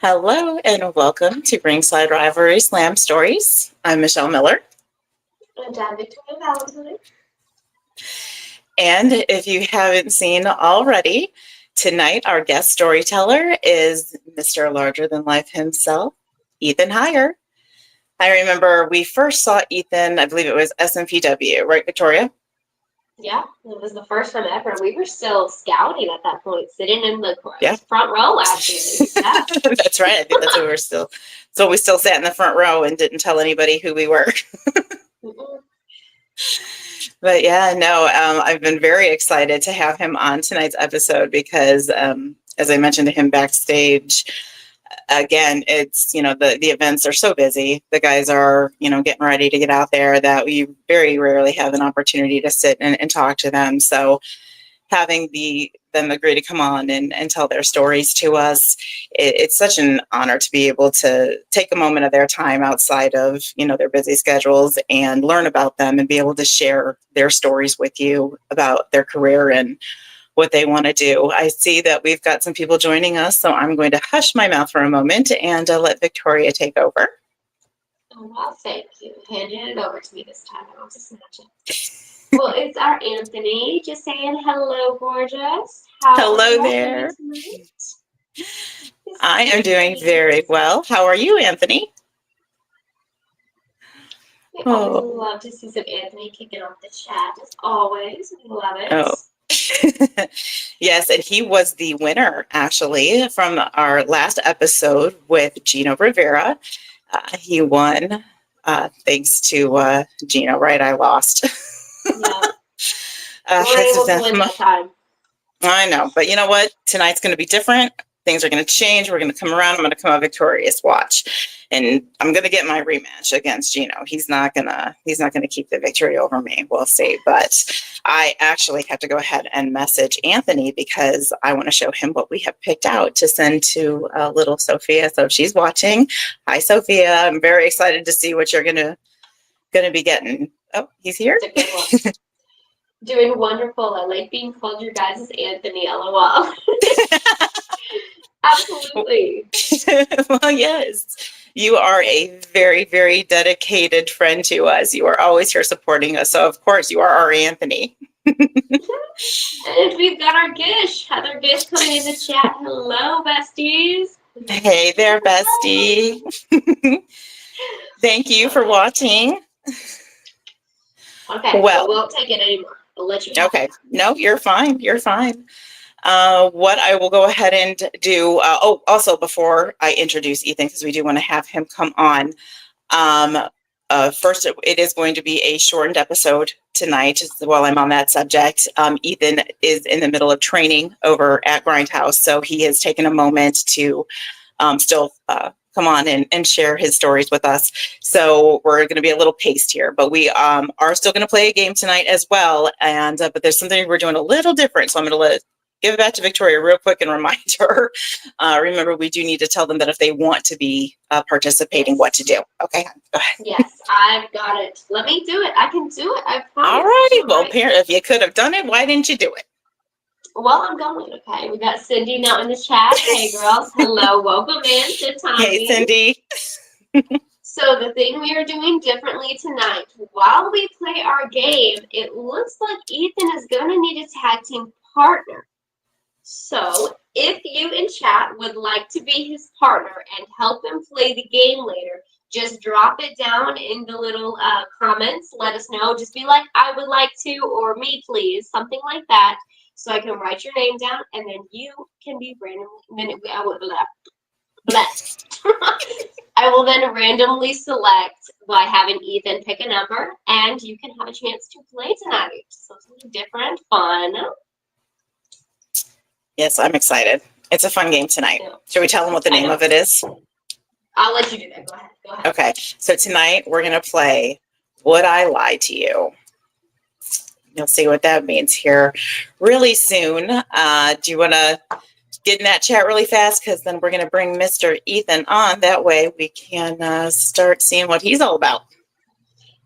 Hello and welcome to Ringside Rivalry Slam Stories. I'm Michelle Miller. And I'm Victoria Valentine. And if you haven't seen already, tonight our guest storyteller is Mr. Larger Than Life himself, Ethan Heyre. I remember we first saw Ethan, I believe it was SMPW, right, Victoria? Yeah, it was the first time ever. We were still scouting at that point, sitting in the Yeah. front row, actually. Yeah. That's right. I think that's what we were still. So we still sat in the front row and didn't tell anybody who we were. But yeah, no, I've been very excited to have him on tonight's episode because, as I mentioned to him backstage, again, it's, the events are so busy. The guys are, getting ready to get out there that we very rarely have an opportunity to sit and talk to them. So having them agree to come on and tell their stories to us, it's such an honor to be able to take a moment of their time outside of their busy schedules and learn about them and be able to share their stories with you about their career and what they want to do. I see that we've got some people joining us, so I'm going to hush my mouth for a moment and let Victoria take over. Oh, well, thank you. Handing it over to me this time. I'll just snatch it. Well, it's our Anthony just saying hello, gorgeous. Hello there. I am doing very well. How are you, Anthony? We always love to see some Anthony kicking off the chat, as always. We love it. Oh. Yes, and he was the winner, actually, from our last episode with Gino Rivera. He won, thanks to Gino, right? I lost. Yeah. Able to win that time. I know, but you know what? Tonight's going to be different. Things are going to change. We're going to come around. I'm going to come out victorious. Watch, and I'm going to get my rematch against Gino. He's not gonna keep the victory over me. We'll see. But I actually have to go ahead and message Anthony because I want to show him what we have picked out to send to little Sophia. So if she's watching, hi Sophia. I'm very excited to see what you're gonna be getting. Oh, he's here. Doing wonderful. I like being called your guys' Anthony, LOL. Absolutely. Well, yes. You are a very, very dedicated friend to us. You are always here supporting us. So, of course, you are our Anthony. And we've got our Gish. Heather Gish coming in the chat. Hello, besties. Hey there, bestie. Thank you for watching. Okay, well, we won't take it anymore. I'll let you know. Okay. No, you're fine. You're fine. What I will go ahead and do, also before I introduce Ethan, because we do want to have him come on, first, it is going to be a shortened episode tonight while I'm on that subject. Ethan is in the middle of training over at Grindhouse, so he has taken a moment to still come on and share his stories with us. So we're going to be a little paced here, but we are still going to play a game tonight as well. And but there's something we're doing a little different, so I'm going to give it back to Victoria real quick and remind her. Remember, we do need to tell them that if they want to be participating, what to do. Okay, go ahead. Yes, I've got it. Let me do it. I can do it. I promise. All righty. Well, if you could have done it, why didn't you do it? Well, I'm going. Okay, we got Cindy now in the chat. Hey, girls. Hello. Welcome in to Tommy. Hey, Cindy. So the thing we are doing differently tonight, while we play our game, it looks like Ethan is going to need a tag team partner. So if you in chat would like to be his partner and help him play the game later, just drop it down in the little comments. Let us know. Just be like, I would like to, or me, please, something like that. So I can write your name down, and then you can be randomly. I will then randomly select by having Ethan pick a number, and you can have a chance to play tonight. So something different, fun. Yes, I'm excited. It's a fun game tonight. Yeah. Should we tell them what the name of it is? I'll let you do that. Go ahead. Okay. So tonight we're going to play Would I Lie to You? You'll see what that means here really soon. Do you want to get in that chat really fast? Because then we're going to bring Mr. Ethan on. That way we can start seeing what he's all about.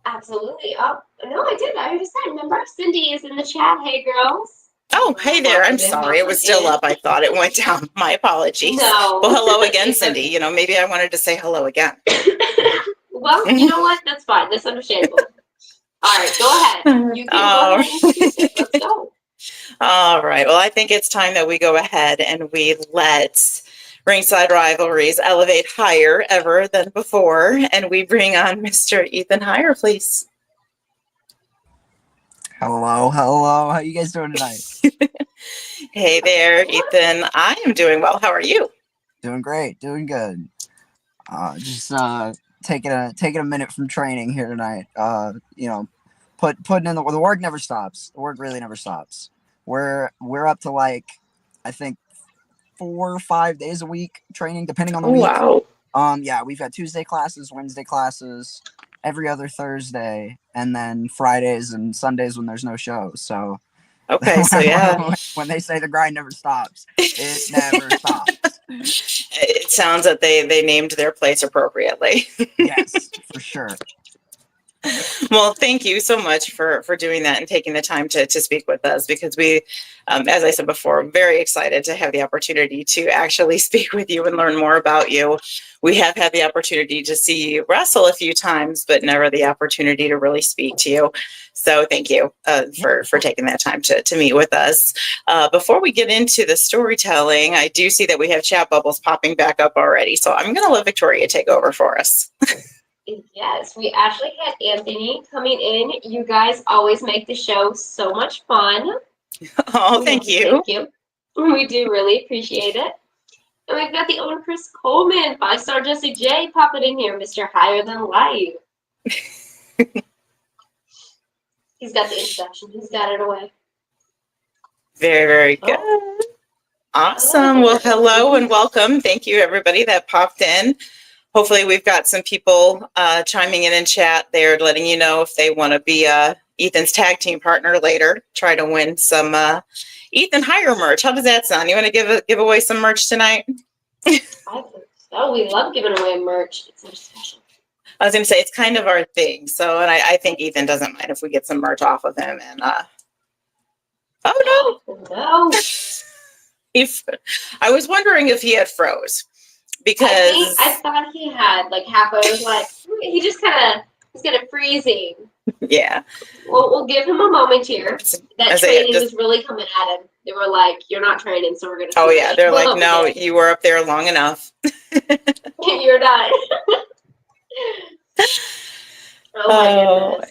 Absolutely. Oh, no, I did. I already said. Remember, Cindy is in the chat. Hey, girls. Oh, hey there. I'm sorry. It was still up. I thought it went down. My apologies. No. Well, hello again, Cindy. You know, maybe I wanted to say hello again. Well, you know what? That's fine. That's understandable. All right, go ahead. You can go ahead and introduce it. Let's go. All right. Well, I think it's time that we go ahead and we let Ringside Rivalries elevate higher ever than before. And we bring on Mr. Ethan Heyre, please. Hello. How you guys doing tonight? Hey there, Ethan. I am doing well. How are you? Doing great, doing good. Just taking a minute from training here tonight. Putting in the work never stops. The work really never stops. We're up to like, I think 4 or 5 days a week training, depending on the week. Wow. Yeah, we've got Tuesday classes, Wednesday classes, every other Thursday, and then Fridays and Sundays when there's no shows. So okay, so yeah, when they say the grind never stops, it never stops. It sounds that they named their place appropriately. Yes, for sure. Well, thank you so much for doing that and taking the time to speak with us, because we, as I said before, very excited to have the opportunity to actually speak with you and learn more about you. We have had the opportunity to see you wrestle a few times, but never the opportunity to really speak to you. So thank you for taking that time to meet with us. Before we get into the storytelling, I do see that we have chat bubbles popping back up already. So I'm going to let Victoria take over for us. Yes, we actually had Anthony coming in. You guys always make the show so much fun. Oh, thank you. Thank you. We do really appreciate it. And we've got the owner, Chris Coleman, 5-star Jesse J, popping in here, Mr. Higher Than Life. He's got the introduction. He's got it away. Very, very good. Oh. Awesome. Well, hello and welcome. Thank you, everybody that popped in. Hopefully we've got some people chiming in chat there, letting you know if they want to be Ethan's tag team partner later. Try to win some Ethan Heyre merch. How does that sound? You want to give away some merch tonight? I think so. We love giving away merch. It's so special. I was going to say it's kind of our thing. So, and I think Ethan doesn't mind if we get some merch off of him. And oh no, no. I was wondering if he had froze. Because I thought he had like halfway. I was like, he just he's kind of freezing. Yeah. Well, we'll give him a moment here. That training was really coming at him. They were like, "You're not training, so we're gonna." Oh yeah, they're like, "No, you were up there long enough. You're done." Oh my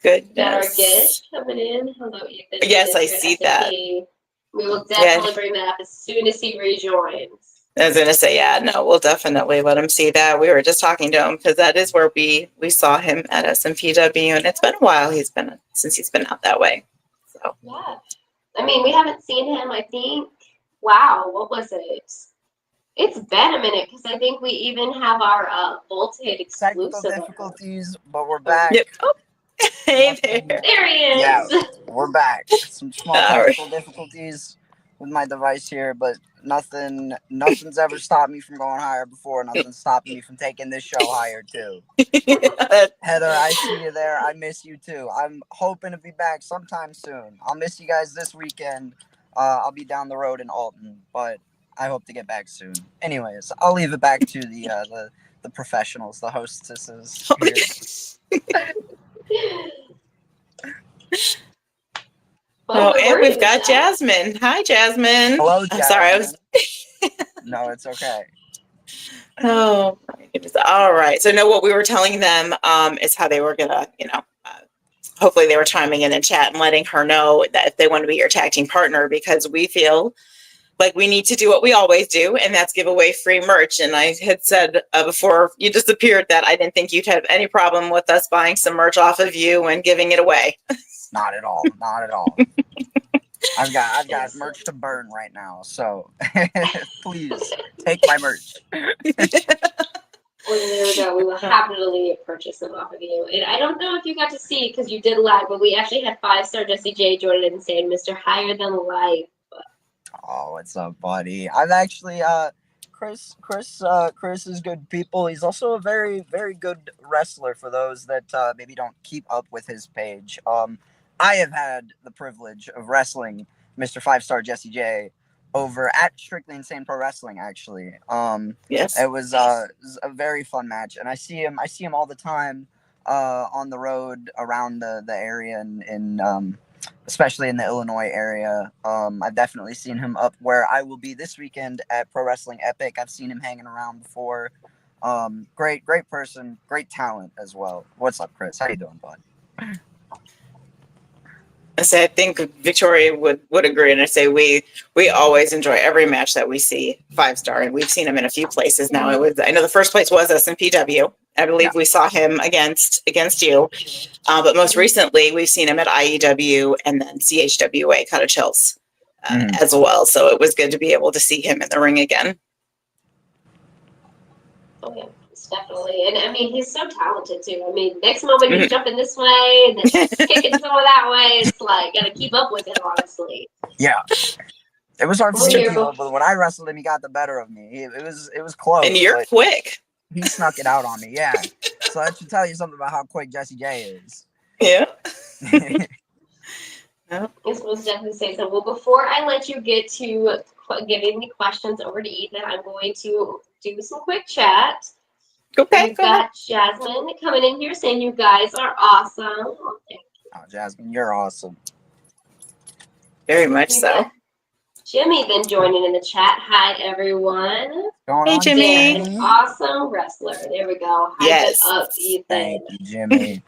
goodness. Got our Gish coming in. Hello, Ethan. Yes, I see that. We will definitely bring that up as soon as he rejoins. I was going to say, yeah, no, we'll definitely let him see that. We were just talking to him because that is where we saw him at SMPW, and it's been a while since he's been out that way. So yeah, I mean, we haven't seen him. I think, wow, what was it? It's been a minute because I think we even have our Voltage exclusive. Technical difficulties, but we're back. Yep. Oh, hey there. There he is. Yeah, we're back. Some small technical difficulties with my device here, but nothing's ever stopped me from going higher before. Nothing's stopping me from taking this show higher too. Heather, I see you there. I miss you too. I'm hoping to be back sometime soon. I'll miss you guys this weekend. I'll be down the road in Alton, but I hope to get back soon. Anyways, I'll leave it back to the professionals, the hostesses here. Oh, and we've got Jasmine. Hi, Jasmine. Hello, Jasmine. Sorry, No, it's okay. Oh, my goodness. All right. So, no, what we were telling them is how they were going to, hopefully they were chiming in chat and letting her know that if they want to be your tag team partner, because we feel like we need to do what we always do, and that's give away free merch. And I had said before you disappeared that I didn't think you'd have any problem with us buying some merch off of you and giving it away. Not at all. Not at all. I've got merch to burn right now, so please take my merch. Well, there we go. We will happily purchase them off of you. And I don't know if you got to see because you did live, but we actually had 5-star Jesse J join in and saying Mr. Higher Than Life. Oh, what's up, buddy? I've actually Chris is good people. He's also a very, very good wrestler for those that maybe don't keep up with his page. I have had the privilege of wrestling Mr. Five Star Jesse J over at Strictly Insane Pro Wrestling. Actually, Yes. it was a very fun match, and I see him all the time on the road around the area, and especially in the Illinois area. I've definitely seen him up where I will be this weekend at Pro Wrestling Epic. I've seen him hanging around before. Great person, great talent as well. What's up, Chris? How you doing, bud? I say I think Victoria would agree, and I say we always enjoy every match that we see 5-star, and we've seen him in a few places now. I know the first place was SMPW. I believe we saw him against you, but most recently we've seen him at IEW and then CHWA Cut of Chills as well. So it was good to be able to see him in the ring again. Oh, yeah, definitely. And I mean, he's so talented too. I mean, next moment he's jumping this way and then kicking someone that way. It's like, gotta keep up with him, honestly. Yeah. It was hard for me to keep up with. When I wrestled him, he got the better of me. It was close. And you're quick. He snuck it out on me, yeah. So that should tell you something about how quick Jesse J is. Yeah. I suppose definitely say so. Well, before I let you get to giving the questions over to Ethan, I'm going to do some quick chat. Okay. We've got Jasmine coming in here saying you guys are awesome. Oh, Jasmine, you're awesome. Very much so. Jimmy then joining in the chat. Hi, everyone. Hey, Jimmy. An awesome wrestler. There we go. Hype it up, Ethan. Thank you, Jimmy.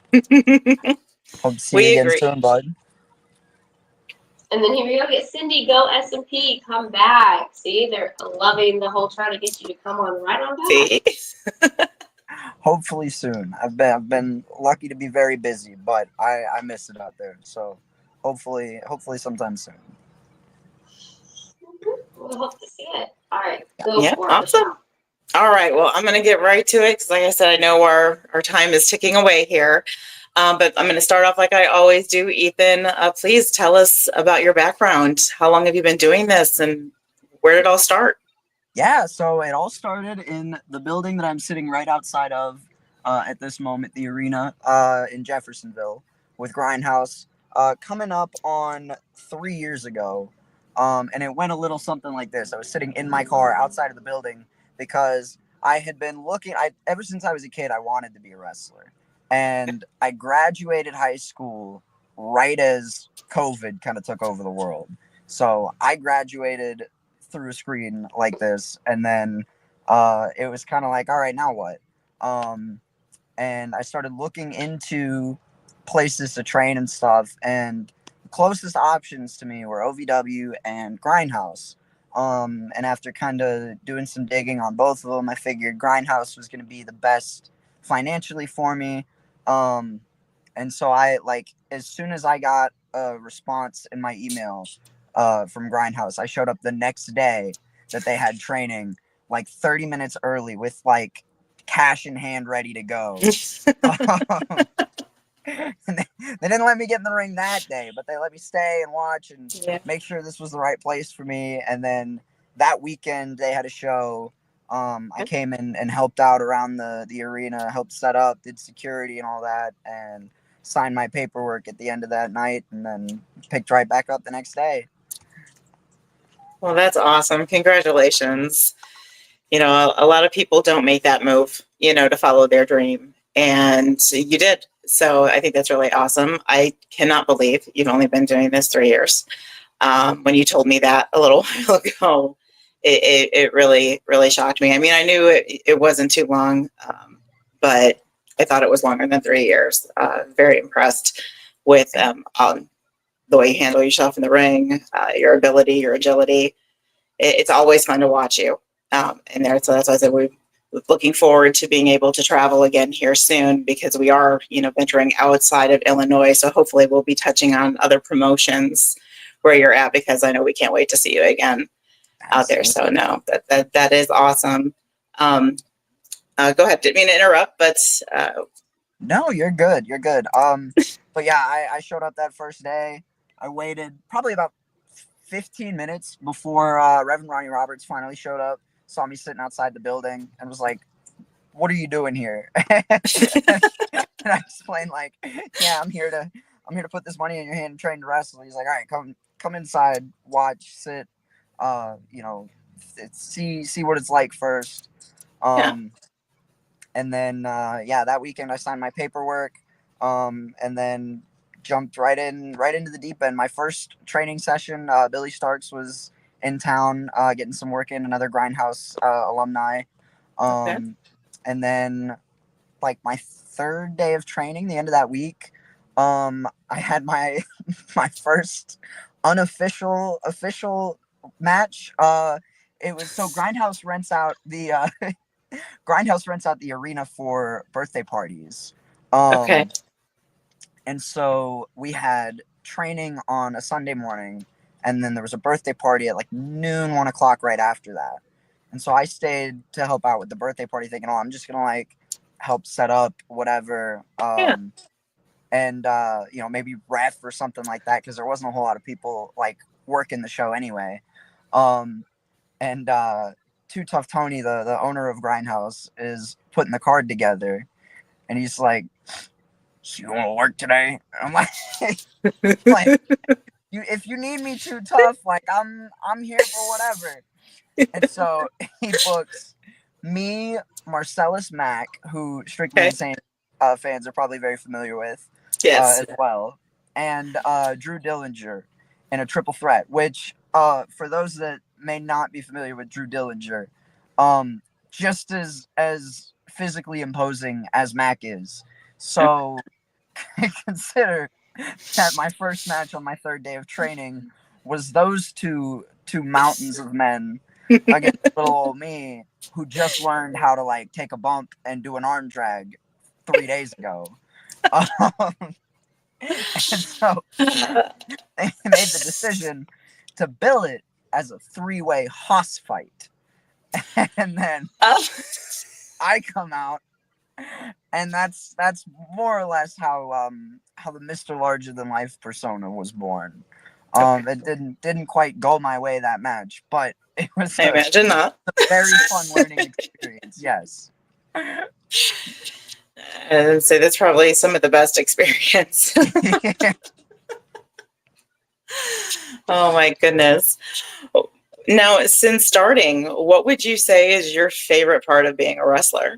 Hope to see you again soon, bud. And then here we go. Get Cindy. Go S&P. Come back. See, they're loving the whole trying to get you to come on right on back. See? Hopefully soon. I've been lucky to be very busy, but I miss it out there. So hopefully sometime soon. We'll hope to see it. All right. Yeah, awesome. All right. Well, I'm going to get right to it because, like I said, I know our time is ticking away here. But I'm going to start off like I always do. Ethan, please tell us about your background. How long have you been doing this and where did it all start? Yeah, so it all started in the building that I'm sitting right outside of at this moment, the arena in Jeffersonville with Grindhouse, coming up on 3 years ago. And it went a little something like this. I was sitting in my car outside of the building because I had been looking, ever since I was a kid, I wanted to be a wrestler. And I graduated high school right as COVID kind of took over the world. So I graduated through a screen like this. And then it was kind of like, all right, now what? And I started looking into places to train and stuff. And closest options to me were OVW and Grindhouse. And after kind of doing some digging on both of them, I figured Grindhouse was going to be the best financially for me. And so I, as soon as I got a response in my email from Grindhouse, I showed up the next day that they had training, 30 minutes early with cash in hand ready to go. And they didn't let me get in the ring that day, but they let me stay and watch and make sure this was the right place for me. And then that weekend they had a show. I came in and helped out around the arena, helped set up, did security and all that, and signed my paperwork at the end of that night, and then picked right back up the next day. Well, that's awesome. Congratulations. You know, a lot of people don't make that move, to follow their dream. And you did. So I think that's really awesome. I cannot believe you've only been doing this 3 years. When you told me that a little while ago, it really, really shocked me. I mean, I knew it wasn't too long, but I thought it was longer than 3 years. Very impressed with the way you handle yourself in the ring, your ability, your agility. It's always fun to watch you in there. So that's why I said we're looking forward to being able to travel again here soon because we are, venturing outside of Illinois. So hopefully we'll be touching on other promotions where you're at because I know we can't wait to see you again out there. So no, that is awesome. Go ahead. Didn't mean to interrupt, but no, you're good. You're good. But yeah, I showed up that first day. I waited probably about 15 minutes before Reverend Ronnie Roberts finally showed up, saw me sitting outside the building, and was like, "What are you doing here?" And I explained, yeah, I'm here I'm here to put this money in your hand and train to wrestle. He's like, all right, come inside, watch, sit, you know, see what it's like first. Yeah. And then yeah, that weekend I signed my paperwork, and then jumped right into the deep end. My first training session, Billy Starks was in town, getting some work in, another Grindhouse alumni. Okay. And then like my third day of training, the end of that week, I had my my first unofficial official match. It was so Grindhouse rents out the arena for birthday parties. Okay. And so we had training on a Sunday morning, and then there was a birthday party at like noon, 1 o'clock right after that. And so I stayed to help out with the birthday party, thinking, oh, I'm just gonna like help set up whatever, Yeah. and you know, maybe ref or something like that, because there wasn't a whole lot of people like working the show anyway. And Too Tough Tony, the owner of Grindhouse, is putting the card together, and he's like, "So you want to work today?" I'm like, like if you need me Too Tough, like I'm here for whatever. And so he books me, Marcellus Mack, who Strictly Okay. Insane fans are probably very familiar with, Yes. as well, and Drew Dillinger in a triple threat. Which, for those that may not be familiar with Drew Dillinger, just as physically imposing as Mac is. So consider that my first match on my third day of training was those two mountains of men against little old me, who just learned how to like take a bump and do an arm drag 3 days ago. And so they made the decision to bill it as a 3-way hoss fight. And then Oh. I come out, and that's more or less how the Mr. Larger than Life persona was born. Okay. It didn't quite go my way that match, but it was I imagine not. a very fun learning experience. Yes. And so that's probably some of the best experience. Oh my goodness. Now, since starting, what would you say is your favorite part of being a wrestler?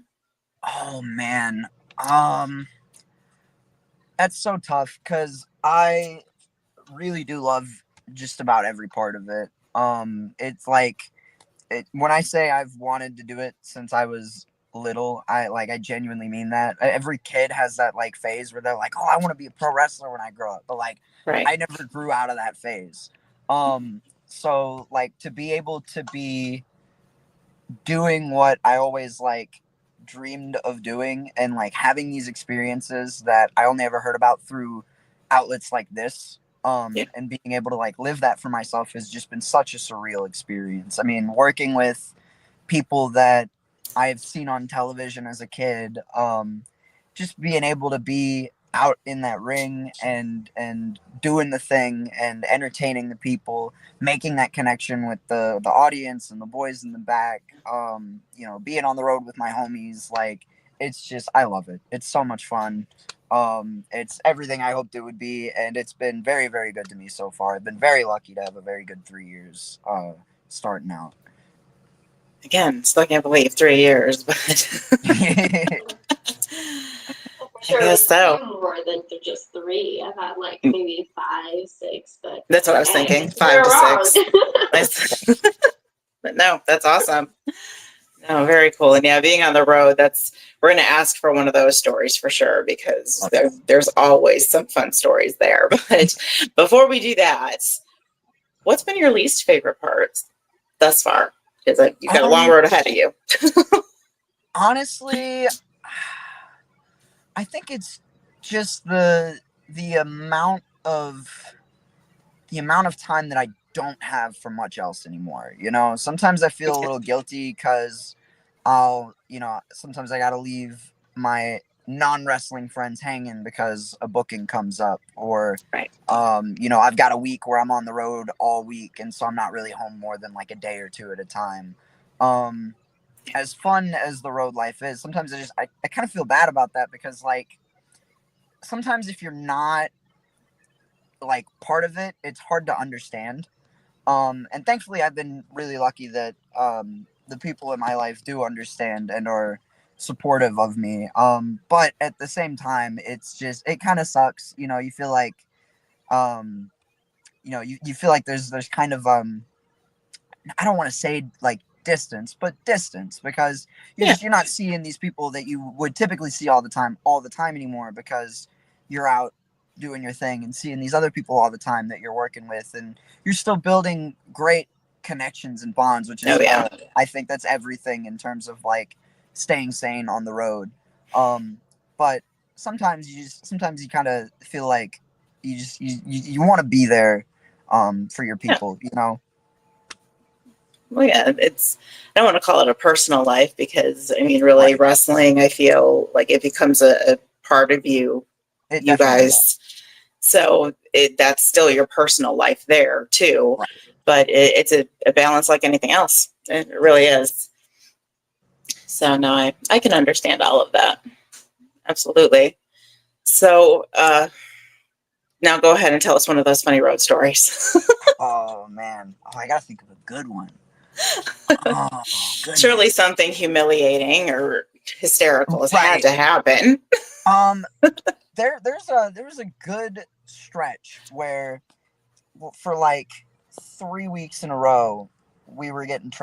Oh man, that's so tough because I really do love just about every part of it. It's like when I say I've wanted to do it since I was little, I genuinely mean that. Every kid has that like phase where they're like, "Oh, I want to be a pro wrestler when I grow up," but like Right. I never grew out of that phase. So like to be able to be doing what I always like dreamed of doing, and like having these experiences that I only ever heard about through outlets like this, Yeah. and being able to like live that for myself has just been such a surreal experience. I mean, working with people that I've seen on television as a kid, just being able to be out in that ring and doing the thing and entertaining the people, making that connection with the audience and the boys in the back, you know, being on the road with my homies, like it's just, I love it. It's so much fun. It's everything I hoped it would be, and it's been very, very good to me so far. I've been very lucky to have a very good 3 years starting out. Again, still can't believe 3 years, but I'm sure I it was guess a so. few more than just 3. I've had like maybe 5, 6, but That's what I was hey, thinking, we're 5 to wrong. 6. Nice. But no, that's awesome. No, very cool. And yeah, being on the road, we're going to ask for one of those stories for sure, because there's always some fun stories there. But before we do that, what's been your least favorite part thus far? Because you've got a long road ahead of you. Honestly, I think it's just the amount of time that I don't have for much else anymore. You know, sometimes I feel a little guilty because sometimes I got to leave my non-wrestling friends hanging because a booking comes up, or Right. I've got a week where I'm on the road all week, and so I'm not really home more than like a day or two at a time. As fun as the road life is, sometimes I kind of feel bad about that, because like sometimes if you're not like part of it, it's hard to understand. And thankfully, I've been really lucky that the people in my life do understand and are supportive of me. But at the same time, it's just it kind of sucks. You know, you feel like you feel like there's kind of I don't want to say like distance, but distance because you're not seeing these people that you would typically see all the time anymore because you're out doing your thing and seeing these other people all the time that you're working with, and you're still building great connections and bonds, which is I think that's everything in terms of like staying sane on the road. But sometimes you kind of feel like you want to be there for your people, you know. Well, yeah, I don't want to call it a personal life because, I mean, really, wrestling, I feel like it becomes a part of you guys. Does. So that's still your personal life there, too. Right. But it's a balance like anything else. It really is. So, no, I can understand all of that. Absolutely. So, now go ahead and tell us one of those funny road stories. Oh, man. Oh, I got to think of a good one. Oh, surely something humiliating or hysterical has had to happen. There was a good stretch where for like 3 weeks in a row we were getting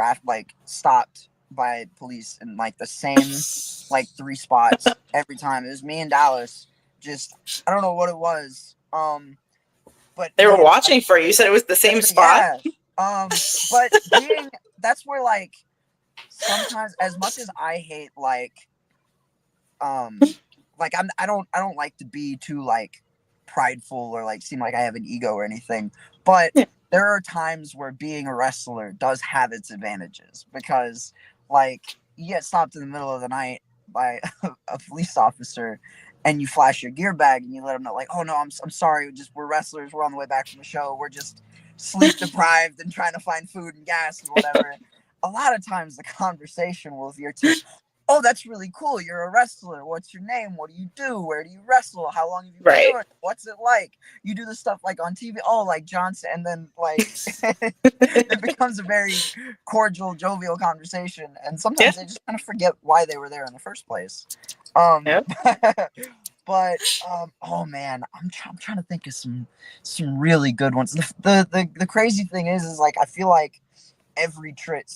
stopped by police in like the same like 3 spots every time. It was me and Dallas. Just I don't know what it was. But they were watching for you. You said it was the same spot. Yeah. But that's where like sometimes, as much as I hate like I don't like to be too like prideful or like seem like I have an ego or anything, but there are times where being a wrestler does have its advantages because like you get stopped in the middle of the night by a police officer and you flash your gear bag and you let them know like, oh no, I'm sorry, we're wrestlers, we're on the way back from the show, we're just sleep deprived and trying to find food and gas and whatever. A lot of times the conversation will veer to, oh, that's really cool, you're a wrestler, what's your name, what do you do, where do you wrestle, how long have you been doing it? What's it like, you do the stuff like on TV, oh, like Johnson, and then like it becomes a very cordial, jovial conversation, and sometimes they just kind of forget why they were there in the first place. But oh man, I'm trying to think of some really good ones. The crazy thing is like I feel like every trip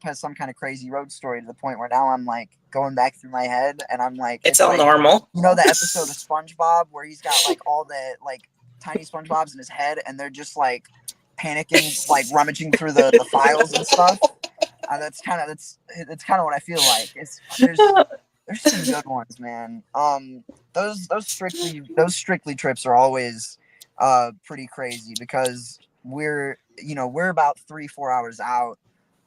has some kind of crazy road story to the point where now I'm like going back through my head and I'm like it's all like, normal. You know the episode of SpongeBob where he's got like all the like tiny SpongeBobs in his head and they're just like panicking, like rummaging through the files and stuff. That's kind of what I feel like. There's some good ones, man. Those strictly trips are always pretty crazy because we're about 3-4 hours out.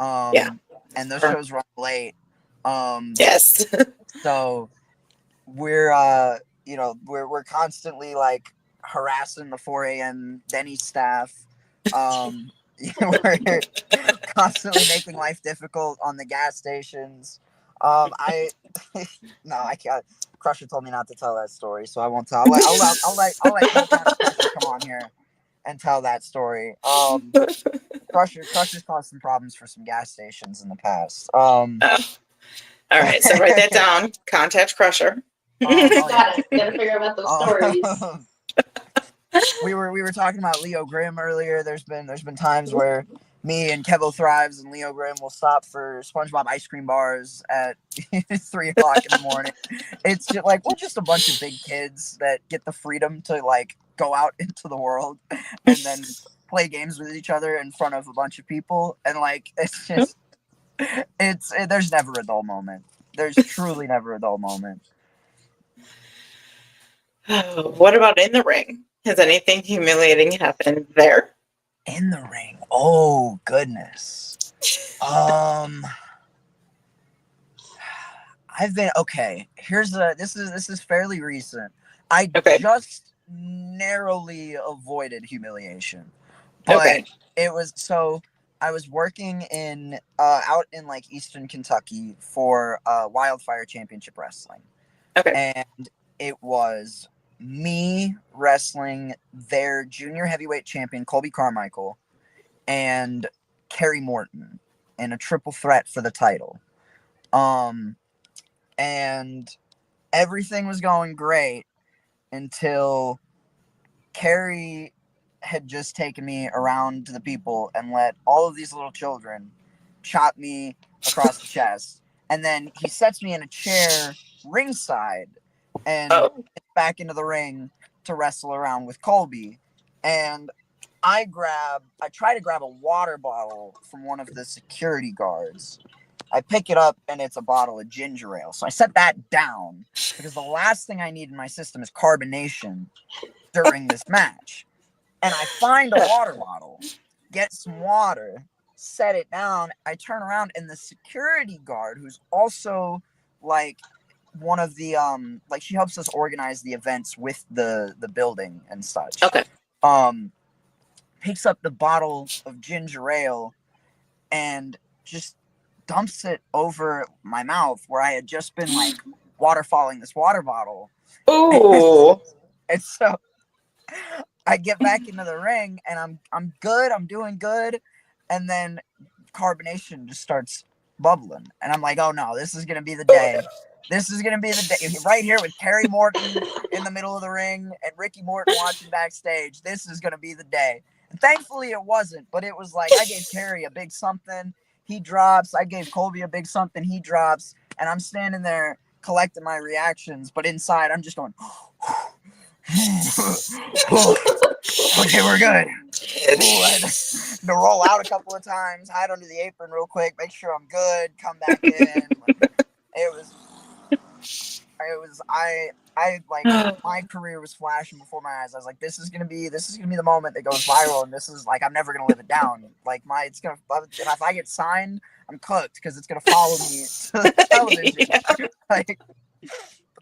And those shows run late. Yes. So we're we're constantly like harassing the 4 a.m. Denny's staff. We're constantly making life difficult on the gas stations. I can't. Crusher told me not to tell that story, so I won't tell. I'll let Crusher come on here and tell that story. Crusher's caused some problems for some gas stations in the past. All right, so write that down. Contact Crusher. Gotta figure out those stories. We were talking about Leo Grimm earlier. There's been times where me and Kevo Thrives and Leo Grimm will stop for SpongeBob ice cream bars at 3 o'clock in the morning. It's just like we're just a bunch of big kids that get the freedom to like go out into the world and then play games with each other in front of a bunch of people, and like it's just there's never a dull moment. There's truly never a dull moment. What about in the ring? Has anything humiliating happened there? In the ring? Oh goodness. I've been okay. This is fairly recent. I just narrowly avoided humiliation, but it was so. I was working in out in like Eastern Kentucky for Wildfire Championship Wrestling. And it was me wrestling their junior heavyweight champion, Colby Carmichael, and Kerry Morton in a triple threat for the title. And everything was going great until Kerry had just taken me around to the people and let all of these little children chop me across the chest. And then he sets me in a chair ringside and gets back into the ring to wrestle around with Colby. And I try to grab a water bottle from one of the security guards. I pick it up and it's a bottle of ginger ale. So I set that down because the last thing I need in my system is carbonation during this match. And I find a water bottle, get some water, set it down. I turn around and the security guard, who's also like one of the like she helps us organize the events with the building and such. Okay. Picks up the bottle of ginger ale and just dumps it over my mouth where I had just been like waterfalling this water bottle. Ooh. And so I get back into the ring and I'm good, I'm doing good, and then carbonation just starts bubbling. And I'm like, oh no, this is gonna be the day. This is gonna be the day right here with Kerry Morton in the middle of the ring and Ricky Morton watching backstage. This is gonna be the day. And thankfully it wasn't, but it was like I gave Kerry a big something, he drops. I gave Colby a big something, he drops, and I'm standing there collecting my reactions, but inside I'm just going okay, we're good. Ooh, I had to roll out a couple of times, hide under the apron real quick, make sure I'm good, come back in. I like my career was flashing before my eyes. I was like, this is gonna be the moment that goes viral, and this is like I'm never gonna live it down. Like if I get signed, I'm cooked because it's gonna follow me to the television. Yeah. Like,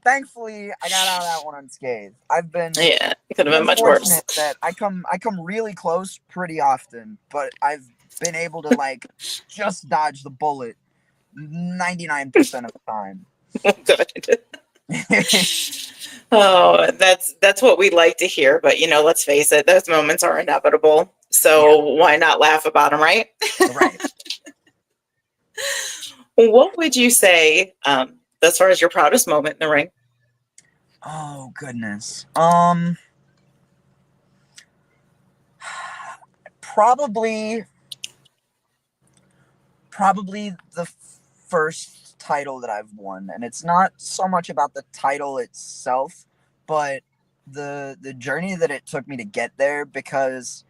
thankfully, I got out of that one unscathed. I've been it could have been much worse. That I come really close pretty often, but I've been able to like just dodge the bullet 99% of the time. Good. Oh, that's what we like to hear, but let's face it, those moments are inevitable. So why not laugh about them, right? Right. What would you say, as far as your proudest moment in the ring? Oh goodness. Probably the first title that I've won, and it's not so much about the title itself, but the journey that it took me to get there, because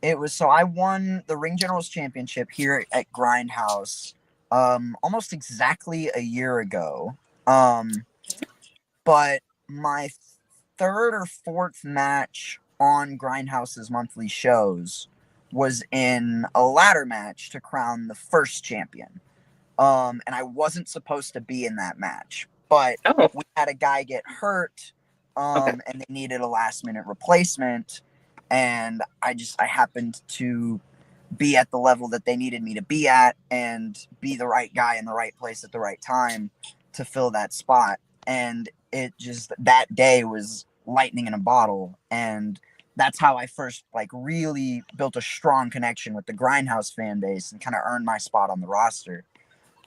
it was I won the Ring Generals Championship here at Grindhouse almost exactly a year ago. But my third or fourth match on Grindhouse's monthly shows was in a ladder match to crown the first champion. And I wasn't supposed to be in that match, but we had a guy get hurt, and they needed a last minute replacement. And I happened to be at the level that they needed me to be at and be the right guy in the right place at the right time to fill that spot. And it just, that day was lightning in a bottle. And that's how I first really built a strong connection with the Grindhouse fan base and kind of earned my spot on the roster.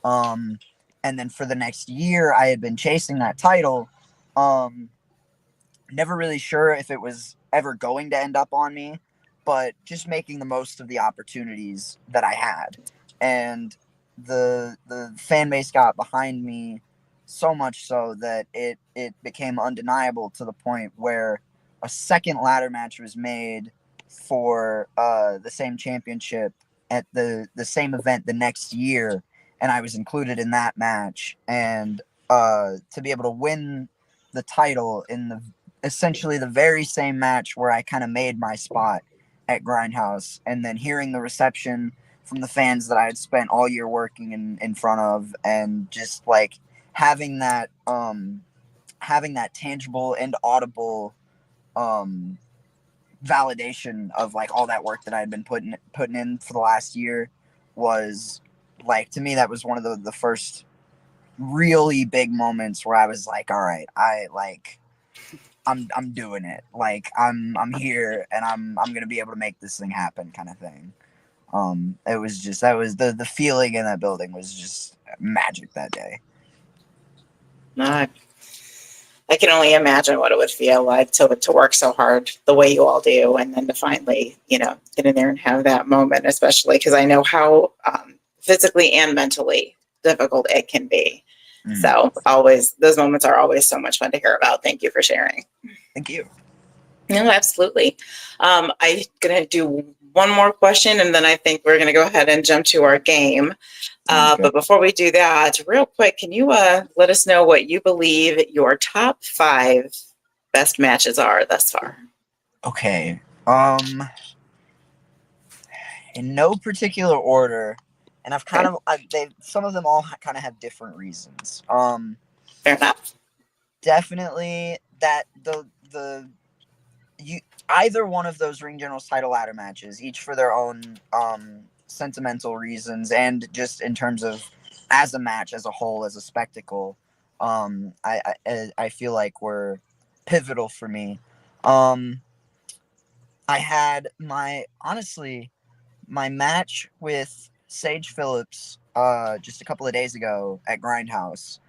And then for the next year, I had been chasing that title. Never really sure if it was ever going to end up on me, but just making the most of the opportunities that I had. And the fan base got behind me so much so that it became undeniable, to the point where a second ladder match was made for the same championship at the same event the next year, and I was included in that match. And to be able to win the title in essentially the very same match where I kind of made my spot at Grindhouse, and then hearing the reception from the fans that I had spent all year working in front of, and just having that tangible and audible validation of all that work that I had been putting in for the last year was to me, that was one of the first really big moments where I was like, all right, I'm doing it. Like I'm here and I'm gonna be able to make this thing happen, kind of thing. It was just that was the feeling in that building was just magic that day. No, I can only imagine what it would feel like to work so hard the way you all do, and then to finally, get in there and have that moment, especially because I know how physically and mentally difficult it can be. Mm. So always, those moments are always so much fun to hear about. Thank you for sharing. Thank you. No, absolutely. I'm going to do one more question, and then I think we're going to go ahead and jump to our game. But before we do that, real quick, can you let us know what you believe your top 5 best matches are thus far? Okay. In no particular order, and I've kind of some of them all kind of have different reasons. Fair enough. Definitely that either one of those ring generals title ladder matches, each for their own sentimental reasons and just in terms of as a match as a whole, as a spectacle, I feel like were pivotal for me. I had my match with Sage Phillips just a couple of days ago at Grindhouse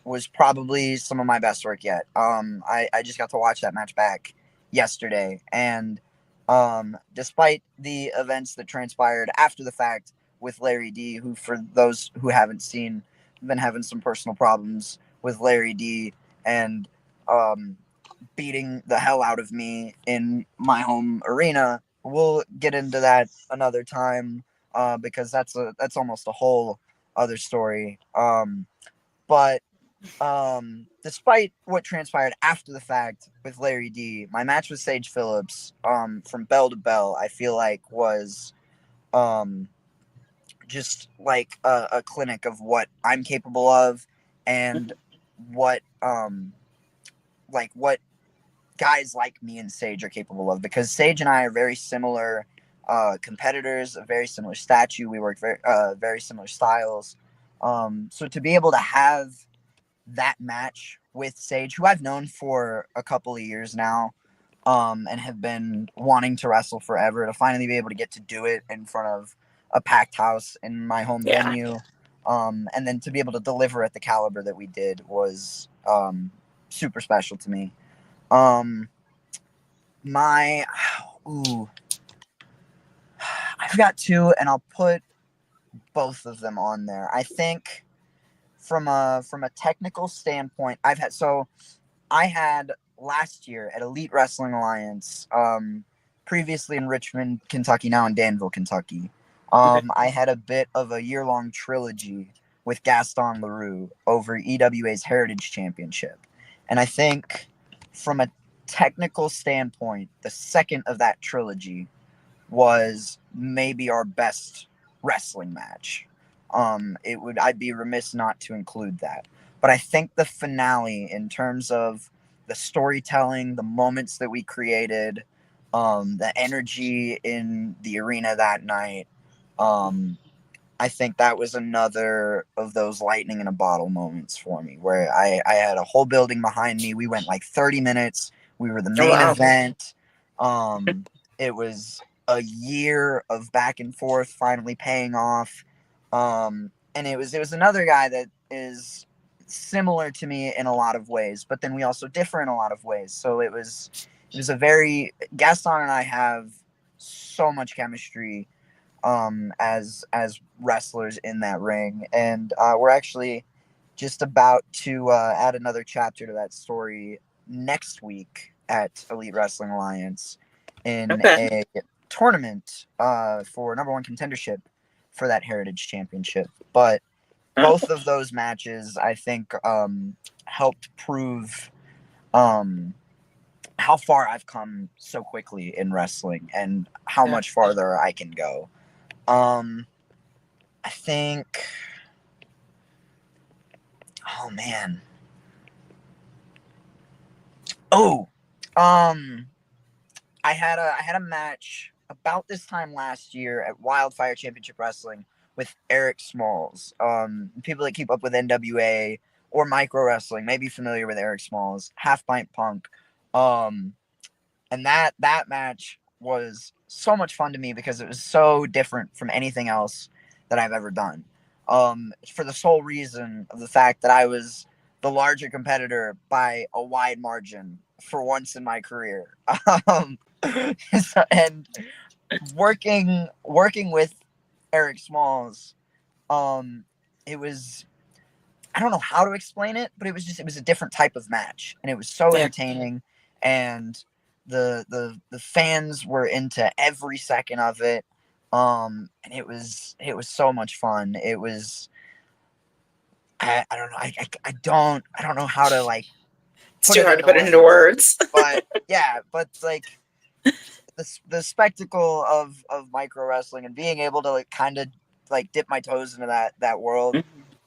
was probably some of my best work yet. I just got to watch that match back yesterday, and despite the events that transpired after the fact with Larry D, who for those who haven't seen, been having some personal problems with Larry D and beating the hell out of me in my home arena. We'll get into that another time because that's almost a whole other story. But despite what transpired after the fact with Larry D, my match with Sage Phillips from bell to bell, I feel like was just like a clinic of what I'm capable of and what what guys like me and Sage are capable of, because Sage and I are very similar competitors, a very similar statue. We work very similar styles. So to be able to have that match with Sage, who I've known for a couple of years now, and have been wanting to wrestle forever, to finally be able to get to do it in front of a packed house in my home venue, and then to be able to deliver at the caliber that we did was super special to me. My I've got 2, and I'll put both of them on there. I think from a technical standpoint, I had last year at Elite Wrestling Alliance, previously in Richmond, Kentucky, now in Danville, Kentucky. I had a bit of a year-long trilogy with Gaston LaRue over EWA's Heritage Championship. And I think from a technical standpoint, the second of that trilogy was maybe our best wrestling match. I'd be remiss not to include that. But I think the finale, in terms of the storytelling, the moments that we created, the energy in the arena that night, I think that was another of those lightning in a bottle moments for me, where I had a whole building behind me. We went like 30 minutes. We were the main event. It was a year of back and forth finally paying off. And it was another guy that is similar to me in a lot of ways, but then we also differ in a lot of ways. So it was a very, Gaston and I have so much chemistry as wrestlers in that ring, and we're actually just about to add another chapter to that story next week at Elite Wrestling Alliance in a tournament for #1 contendership for that Heritage Championship. But both of those matches, I think, helped prove how far I've come so quickly in wrestling and how much farther I can go. I think. Oh man. Oh, I had a match about this time last year at Wildfire Championship Wrestling with Eric Smalls. People that keep up with NWA or micro wrestling may be familiar with Eric Smalls, Half Pint Punk. And that match was so much fun to me because it was so different from anything else that I've ever done. For the sole reason of the fact that I was the larger competitor by a wide margin for once in my career. And working with Eric Smalls, it was, I don't know how to explain it, but it was a different type of match, and it was so entertaining, and the fans were into every second of it. And it was so much fun. It was, I don't know, I don't know how to like it's too hard to put it into words. But yeah, but like the spectacle of micro wrestling and being able to like kind of like dip my toes into that world,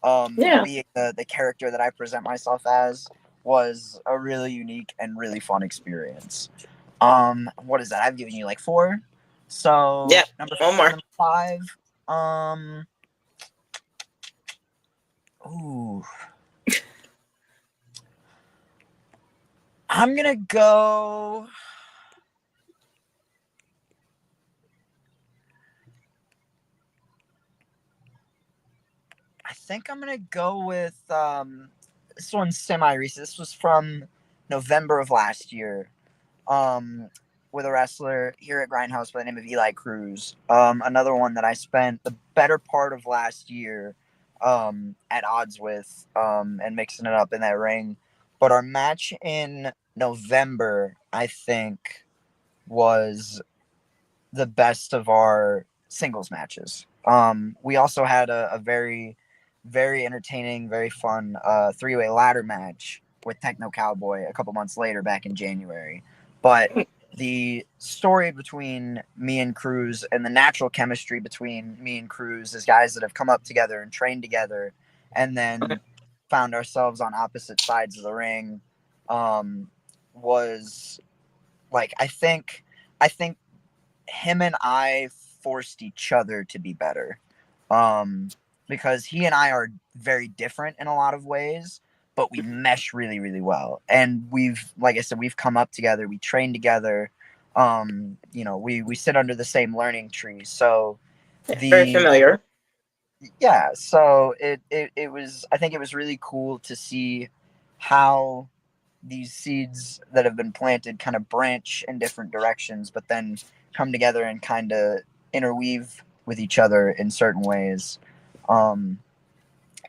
being the character that I present myself as, was a really unique and really fun experience. What is that? I've given you like 4. So number 5. Ooh. I'm gonna go. I think I'm gonna go with this one's semi-recent. This was from November of last year. With a wrestler here at Grindhouse by the name of Eli Cruz. Another one that I spent the better part of last year at odds with, and mixing it up in that ring. But our match in November, I think, was the best of our singles matches. We also had a very, very entertaining, very fun 3-way ladder match with Techno Cowboy a couple months later back in January. But the story between me and Cruz and the natural chemistry between me and Cruz as guys that have come up together and trained together and then found ourselves on opposite sides of the ring, was like, I think him and I forced each other to be better, because he and I are very different in a lot of ways, but we mesh really, really well. And we've, like I said, we've come up together, we train together, we sit under the same learning tree. So very familiar. Yeah. So it was, I think it was really cool to see how these seeds that have been planted kind of branch in different directions, but then come together and kind of interweave with each other in certain ways.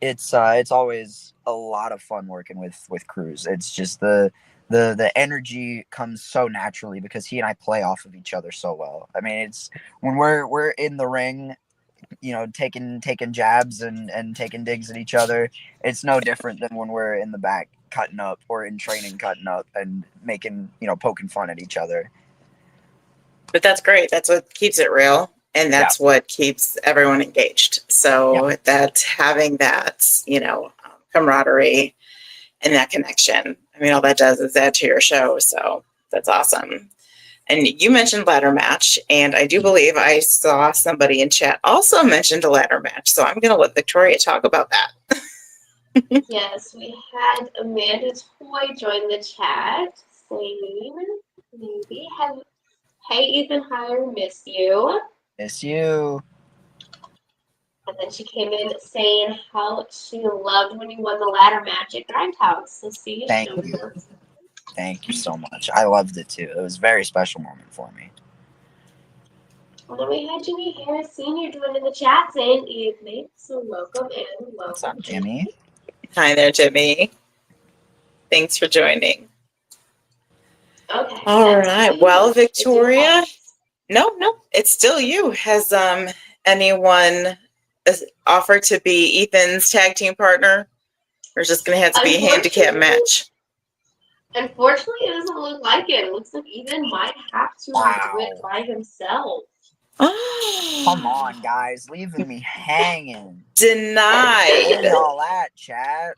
It's always a lot of fun working with Cruz. It's just the energy comes so naturally because he and I play off of each other so well. I mean, it's when we're in the ring, taking jabs and taking digs at each other. It's no different than when we're in the back cutting up or in training cutting up and making, poking fun at each other. But that's great. That's what keeps it real. And that's what keeps everyone engaged. So that's having that, camaraderie and that connection. I mean, all that does is add to your show. So that's awesome. And you mentioned ladder match, and I do believe I saw somebody in chat also mentioned a ladder match. So I'm going to let Victoria talk about that. Yes, we had Amanda Toy join the chat saying, maybe, hey, Ethan Heyre, miss you. Miss you. And then she came in saying how she loved when you won the ladder match at Grindhouse. So see you. Thank you. Thank you so much. I loved it too. It was a very special moment for me. And then we had Jimmy Harris Sr. join in the chat saying evening. So welcome in. Welcome. What's up, Jimmy? Hi there, Jimmy. Thanks for joining. Okay. All right. Well, Victoria. No, it's still you. Has anyone offered to be Ethan's tag team partner? Or is just going to have to be a handicap match? Unfortunately, it doesn't look like it. It looks like Ethan might have to do it by himself. Come on, guys. Leaving me hanging. Denied. Where's all that, chat?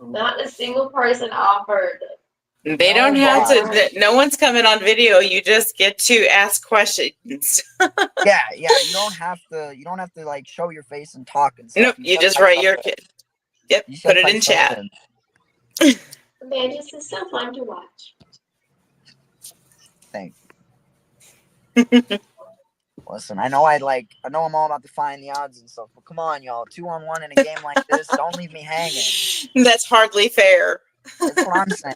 Not a single person offered. They don't have to. No one's coming on video. You just get to ask questions. Yeah. You don't have to like show your face and talk and stuff. Nope. You just write your Yep. You Put should it play in chat. something. Man, this is so fun to watch. Thank Listen, I know I'm all about defying the odds and stuff, but come on, y'all. 2-on-1 in a game like this, don't leave me hanging. That's hardly fair. That's what I'm saying.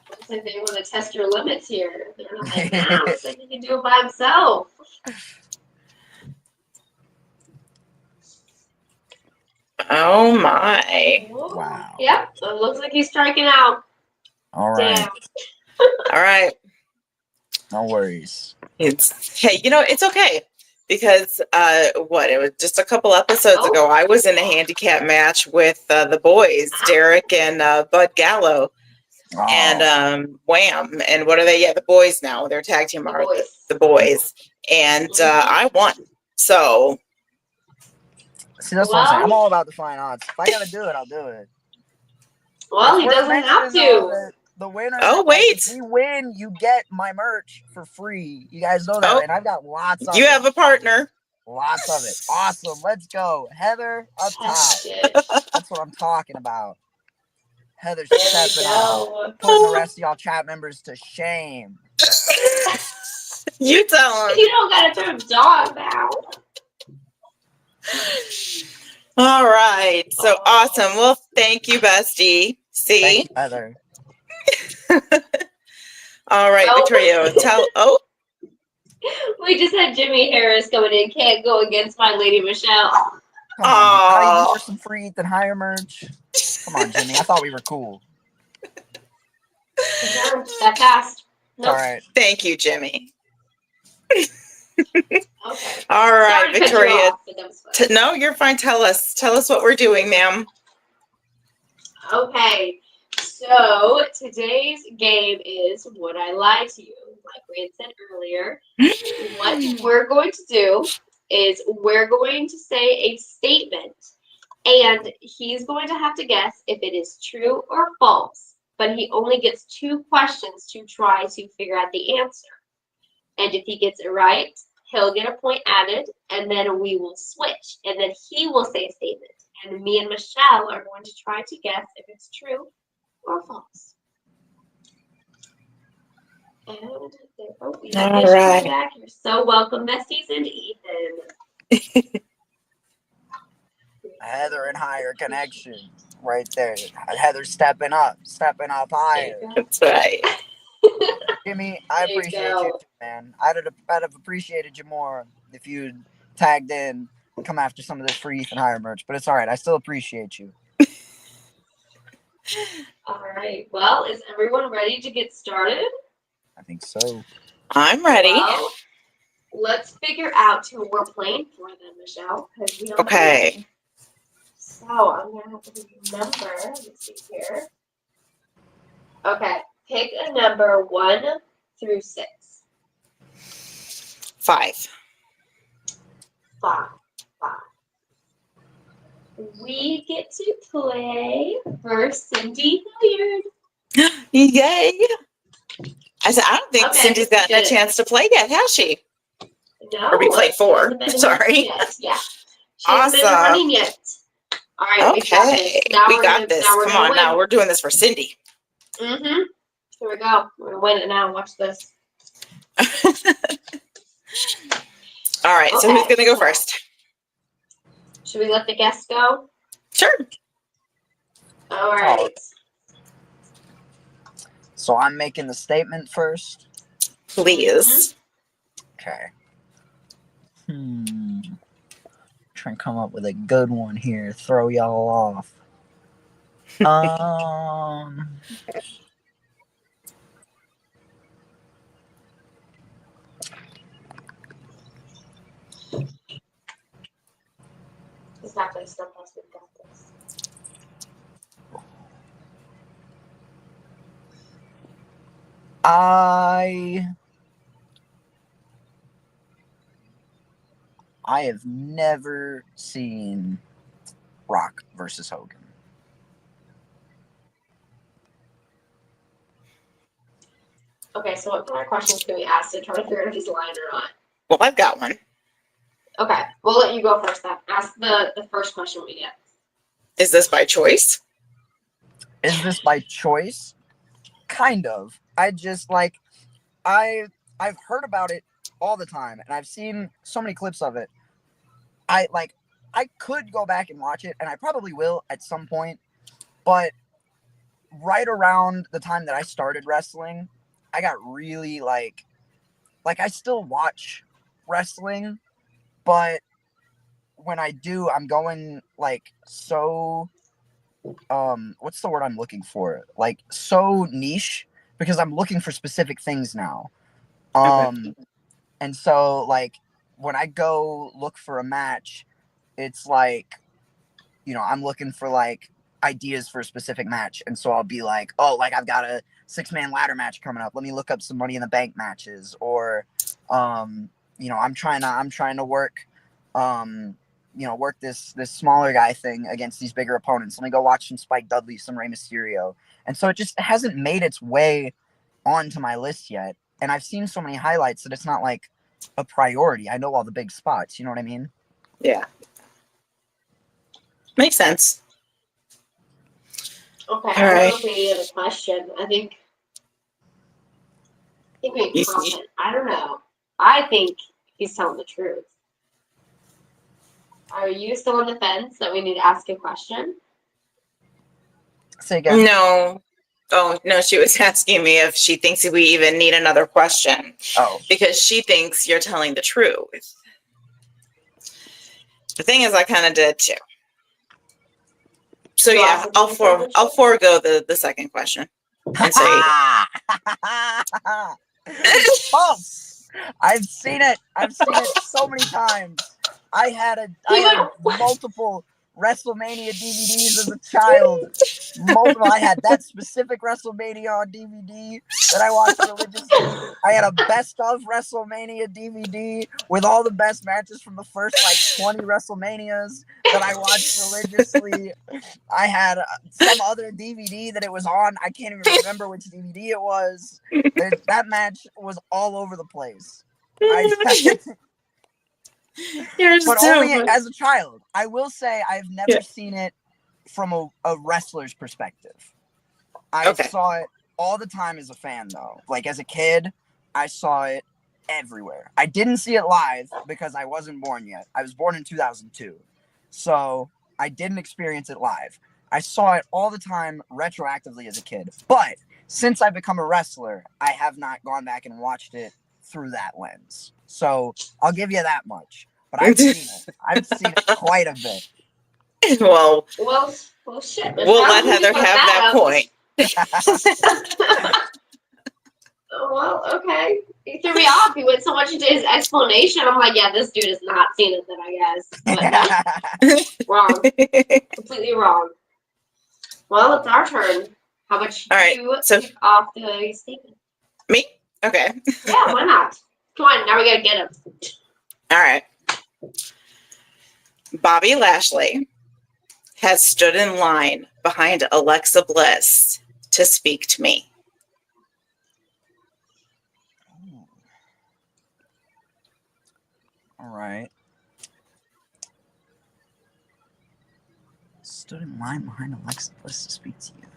Looks like they want to test your limits here. They're not like, nah, looks like he can do it by himself. Oh my. Wow. Yep, it looks like he's striking out. All right. Damn. All right. No worries. Hey, it's okay because it was just a couple episodes ago. I was in a handicap match with the boys, Derek and Bud Gallo, and Wham. And what are they? Yeah, the boys now. Their tag team are the boys, and I won. So. See, that's what I'm saying. I'm all about defying odds. If I gotta do it, I'll do it. Well, he doesn't have to. The winner. Oh, wait. If we win, you get my merch for free. You guys know that, and I've got lots of it. You have a partner. Lots of it. Awesome. Let's go. Heather up top. That's what I'm talking about. Heather's stepping up. Putting the rest of y'all chat members to shame. You tell them. You don't gotta throw dog now. All right. So awesome. Well, thank you, bestie. See? Thank you, Heather. All right, Victoria. We just had Jimmy Harris coming in. Can't go against my lady Michelle. Come on, not even for some free Ethan Heyre merch. Come on, Jimmy. I thought we were cool. That fast. Nope. All right. Thank you, Jimmy. Okay. All right, Victoria. No, you're fine. Tell us what we're doing, ma'am. Okay. So today's game is Would I Lie to You? Like we had said earlier, what we're going to do is we're going to say a statement, and he's going to have to guess if it is true or false. But he only gets 2 questions to try to figure out the answer. And if he gets it right, he'll get a point added, and then we will switch. And then he will say a statement. And me and Michelle are going to try to guess if it's true or false. And we have All right. Back. You're so welcome, Besties and Ethan. Heather and Heyre connection right there. Heather stepping up higher. That's right. Jimmy, I appreciate you, man. I'd have appreciated you more if you'd tagged in and come after some of this free Ethan Heyre merch, but it's all right. I still appreciate you. All right. Well, is everyone ready to get started? I think so. I'm ready. Well, let's figure out who we're playing for then, Michelle. Okay. So I'm going to have to give you a number. Let's see here. Okay. Pick a number 1 through 6. 5. 5. We get to play for Cindy Hilliard. Yay! I said, I don't think Cindy's gotten a chance to play yet, has she? No. Or we played 4. Sorry. Yeah. She awesome. hasn't been running yet. All right. Okay. We got this. Come on now. We're doing this for Cindy. Mm-hmm. Here we go. We're going to win it now. Watch this. All right. So who's going to go first? Should we let the guests go? Sure. All right. So I'm making the statement first? Please. Okay. Try and come up with a good one here. Throw y'all off. It's not going to stump us. We've got this. I have never seen Rock versus Hogan. Okay, so what kind of questions can we ask to try to figure out if he's lying or not? Well, I've got one. Okay, we'll let you go first then. Ask the first question we get. Is this by choice? Is this by choice? Kind of. I just like I've heard about it all the time, and I've seen so many clips of it. I could go back and watch it, and I probably will at some point. But right around the time that I started wrestling, I got really like I still watch wrestling, but when I do, I'm going like so what's the word I'm looking for? Like so niche because I'm looking for specific things now. Okay. And so like when I go look for a match, it's like, you know, I'm looking for like ideas for a specific match. And so I'll be like, oh, like I've got a 6-man ladder match coming up. Let me look up some Money in the Bank matches. Or you know, I'm trying to work work this smaller guy thing against these bigger opponents. Let me go watch some Spike Dudley, some Rey Mysterio. And so it just hasn't made its way onto my list yet. And I've seen so many highlights that it's not like a priority. I know all the big spots, you know what I mean? Yeah. Makes sense. Okay, All I don't right. know if we need a question. I think we need comment. I don't know. I think he's telling the truth. Are you still on the fence that we need to ask a question? Say again. No. Oh, no, she was asking me if she thinks we even need another question. Oh. Because she thinks you're telling the truth. The thing is, I kind of did too. So yeah, I'll forego the second question and say false. I've seen it so many times. I had multiple WrestleMania DVDs as a child. I had that specific WrestleMania on DVD that I watched religiously. I had a best of WrestleMania DVD with all the best matches from the first like 20 WrestleManias that I watched religiously. I had some other DVD that it was on. I can't even remember which DVD it was. That match was all over the place. But only as a child. I will say I've never seen it from a wrestler's perspective. I saw it all the time as a fan, though. Like as a kid, I saw it everywhere. I didn't see it live because I wasn't born yet. I was born in 2002. So I didn't experience it live. I saw it all the time retroactively as a kid. But since I've become a wrestler, I have not gone back and watched it through that lens. So I'll give you that much. But I've seen it. I've seen it quite a bit. Well, shit. We'll let Heather have that point. Well, okay. He threw me off. He went so much into his explanation. I'm like, yeah, this dude has not seen it then, I guess. But no, wrong. Completely wrong. Well, it's our turn. How about you kick off the statement? Me? Okay. Yeah, why not? Come on, now we gotta get him. All right. Bobby Lashley has stood in line behind Alexa Bliss to speak to me. All right. Stood in line behind Alexa Bliss to speak to you.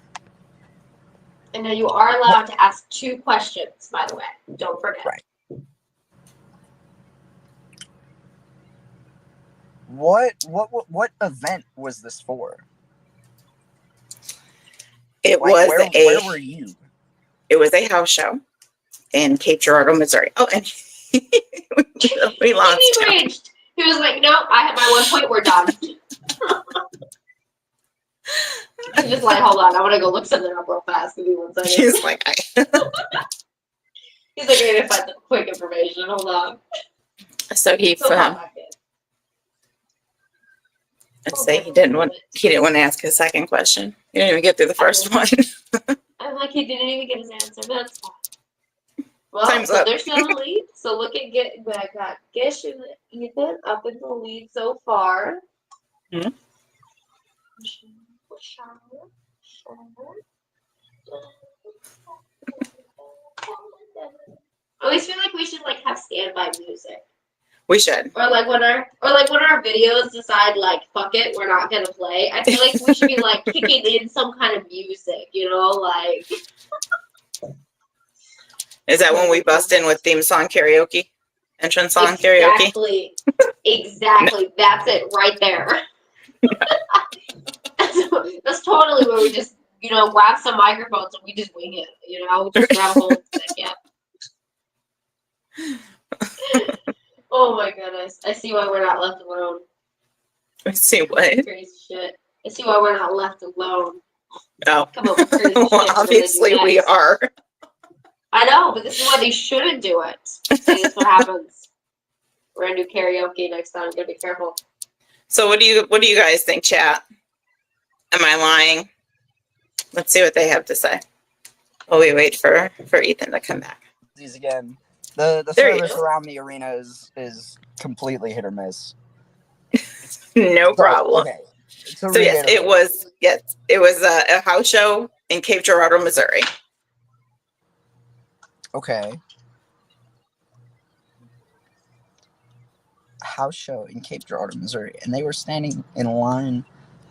And now you are allowed to ask 2 questions, by the way. Don't forget. Right. What event was this for? Where were you? It was a house show in Cape Girardeau, Missouri. Oh, and we lost him. He was like, "No, I have my 1 point. We're done." He's just like, "Hold on, I want to go look something up real fast. Give me 1 second." He's like, He's like, "I gotta find some quick information. Hold on." So let's say he didn't want to ask his second question. He didn't even get through the first one. I'm like, he didn't even get his answer, but that's fine. Well, Time's up. They're still in the lead. So look at I got Gish and Ethan up in the lead so far. Mm-hmm. I always feel like we should have standby music. We should. Or like when our videos decide like fuck it, we're not gonna play. I feel like we should be like kicking in some kind of music, like. Is that when we bust in with theme song karaoke? Entrance song karaoke? Exactly. No. That's it right there. That's totally where we just, grab some microphones and we just wing it. We just grab a hold of it. Yeah. Oh my goodness. I see why we're not left alone. I see what? Crazy shit. I see why we're not left alone. Oh. Come up with crazy shit. Well, obviously we are. I know, but this is why they shouldn't do it. See, this is what happens. We're gonna do karaoke next time. Gotta be careful. So what do you guys think, chat? Am I lying? Let's see what they have to say. While we wait for Ethan to come back. These again. The service around the arena is completely hit or miss. No problem. Okay. So yes, it was a house show in Cape Girardeau, Missouri. Okay. House show in Cape Girardeau, Missouri, and they were standing in line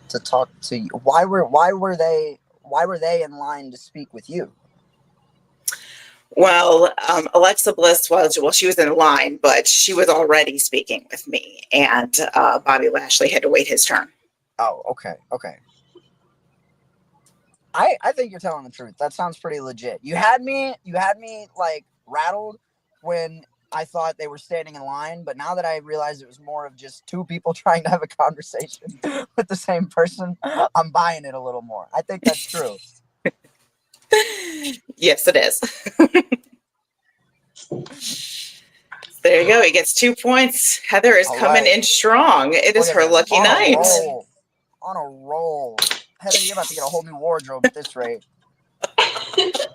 to talk to you. Why were they in line to speak with you? Well, Alexa Bliss she was in line, but she was already speaking with me, and Bobby Lashley had to wait his turn. Oh, okay. I think you're telling the truth. That sounds pretty legit. You had me like rattled when I thought they were standing in line, but now that I realized it was more of just two people trying to have a conversation with the same person, I'm buying it a little more. I think that's true. Yes, it is. There you go. He gets 2 points. Heather is coming in strong. It is her lucky night. On a roll. Heather, you're about to get a whole new wardrobe at this rate. It's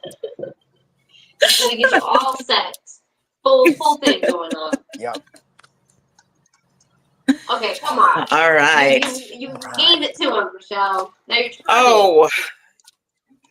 gonna get you all set. Full thing going on. Yep. Okay, come on. All right. You gave it to him, Michelle. Now you're trying. Oh,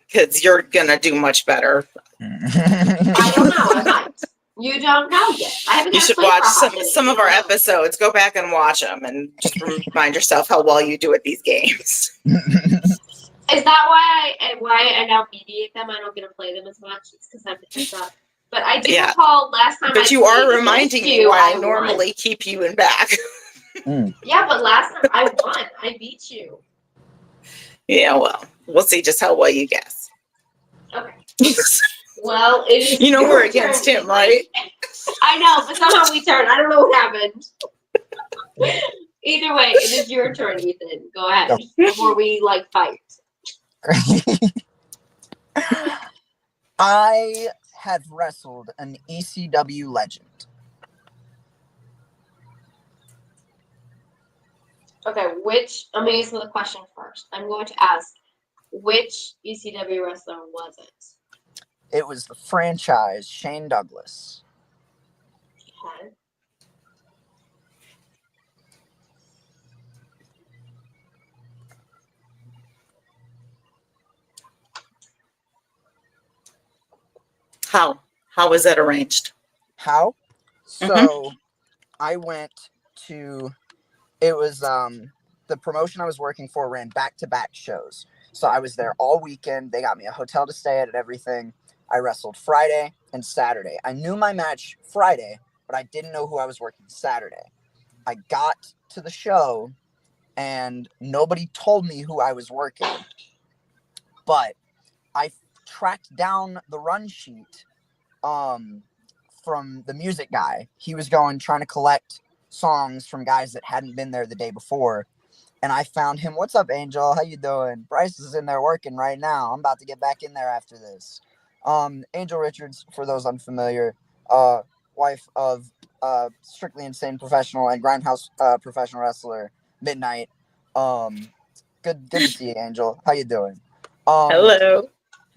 because you're gonna do much better. I don't know. I might. You don't know yet. You should watch some of our episodes. Go back and watch them, and just remind yourself how well you do at these games. Is that why I now mediate them? I don't get to play them as much. It's because I'm pissed up. But I do recall last time. But you are reminding me why I normally keep you in back. Yeah, but last time I won. I beat you. Yeah, well, we'll see just how well you guess. Okay. Well, it is. We're against him, right? I know, but somehow we turned. I don't know what happened. Either way, it is your turn, Ethan. Go ahead before we fight. I have wrestled an ECW legend. Okay, let me answer the question first. I'm going to ask, which ECW wrestler was it? It was the franchise Shane Douglas. Okay. How was that arranged? How? So I went to, it was the promotion I was working for ran back-to-back shows. So I was there all weekend. They got me a hotel to stay at and everything. I wrestled Friday and Saturday. I knew my match Friday, but I didn't know who I was working Saturday. I got to the show and nobody told me who I was working. But I tracked down the run sheet from the music guy. He was trying to collect songs from guys that hadn't been there the day before. And I found him. What's up, Angel? How you doing? Bryce is in there working right now. I'm about to get back in there after this. Angel Richards, for those unfamiliar, wife of Strictly Insane Professional and Grindhouse Professional Wrestler Midnight. Good to see you, Angel. How you doing? Hello.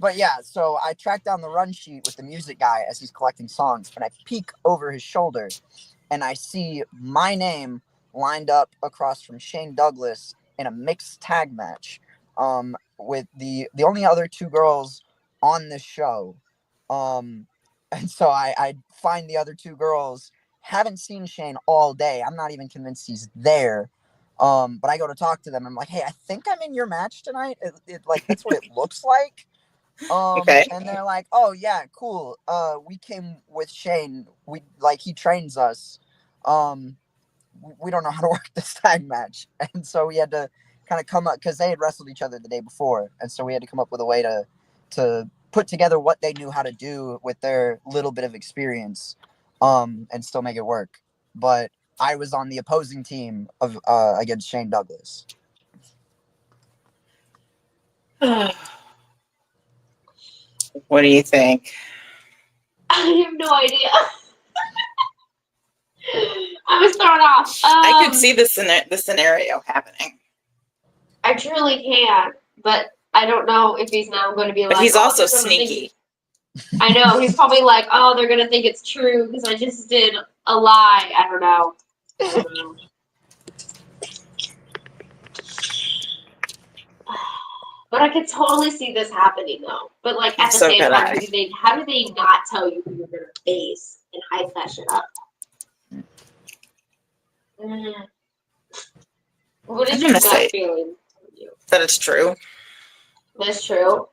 But yeah, so I tracked down the run sheet with the music guy as he's collecting songs, and I peek over his shoulder, and I see my name lined up across from Shane Douglas in a mixed tag match with the only other two girls on this show. And so I find the other two girls haven't seen Shane all day. I'm not even convinced he's there. But I go to talk to them. I'm like, hey, I think I'm in your match tonight. Like, that's what it looks like. Okay. And they're like, oh yeah, cool. We came with Shane. He trains us. We don't know how to work this tag match. And so we had to kind of come up, because they had wrestled each other the day before. And so we had to come up with a way to put together what they knew how to do with their little bit of experience, and still make it work. But I was on the opposing team of against Shane Douglas. What do you think? I have no idea. I was thrown off. I could see the scenario happening. I truly can, but I don't know if he's now going to be like. But he's also they're gonna sneaky. I know, he's probably like, oh, they're going to think it's true because I just did a lie. I don't know. But I could totally see this happening though. But like at the So same could time, I. how do they not tell you who you're going to face and hype that shit up? What is I'm your gonna gut say feeling? that it's true. That's true.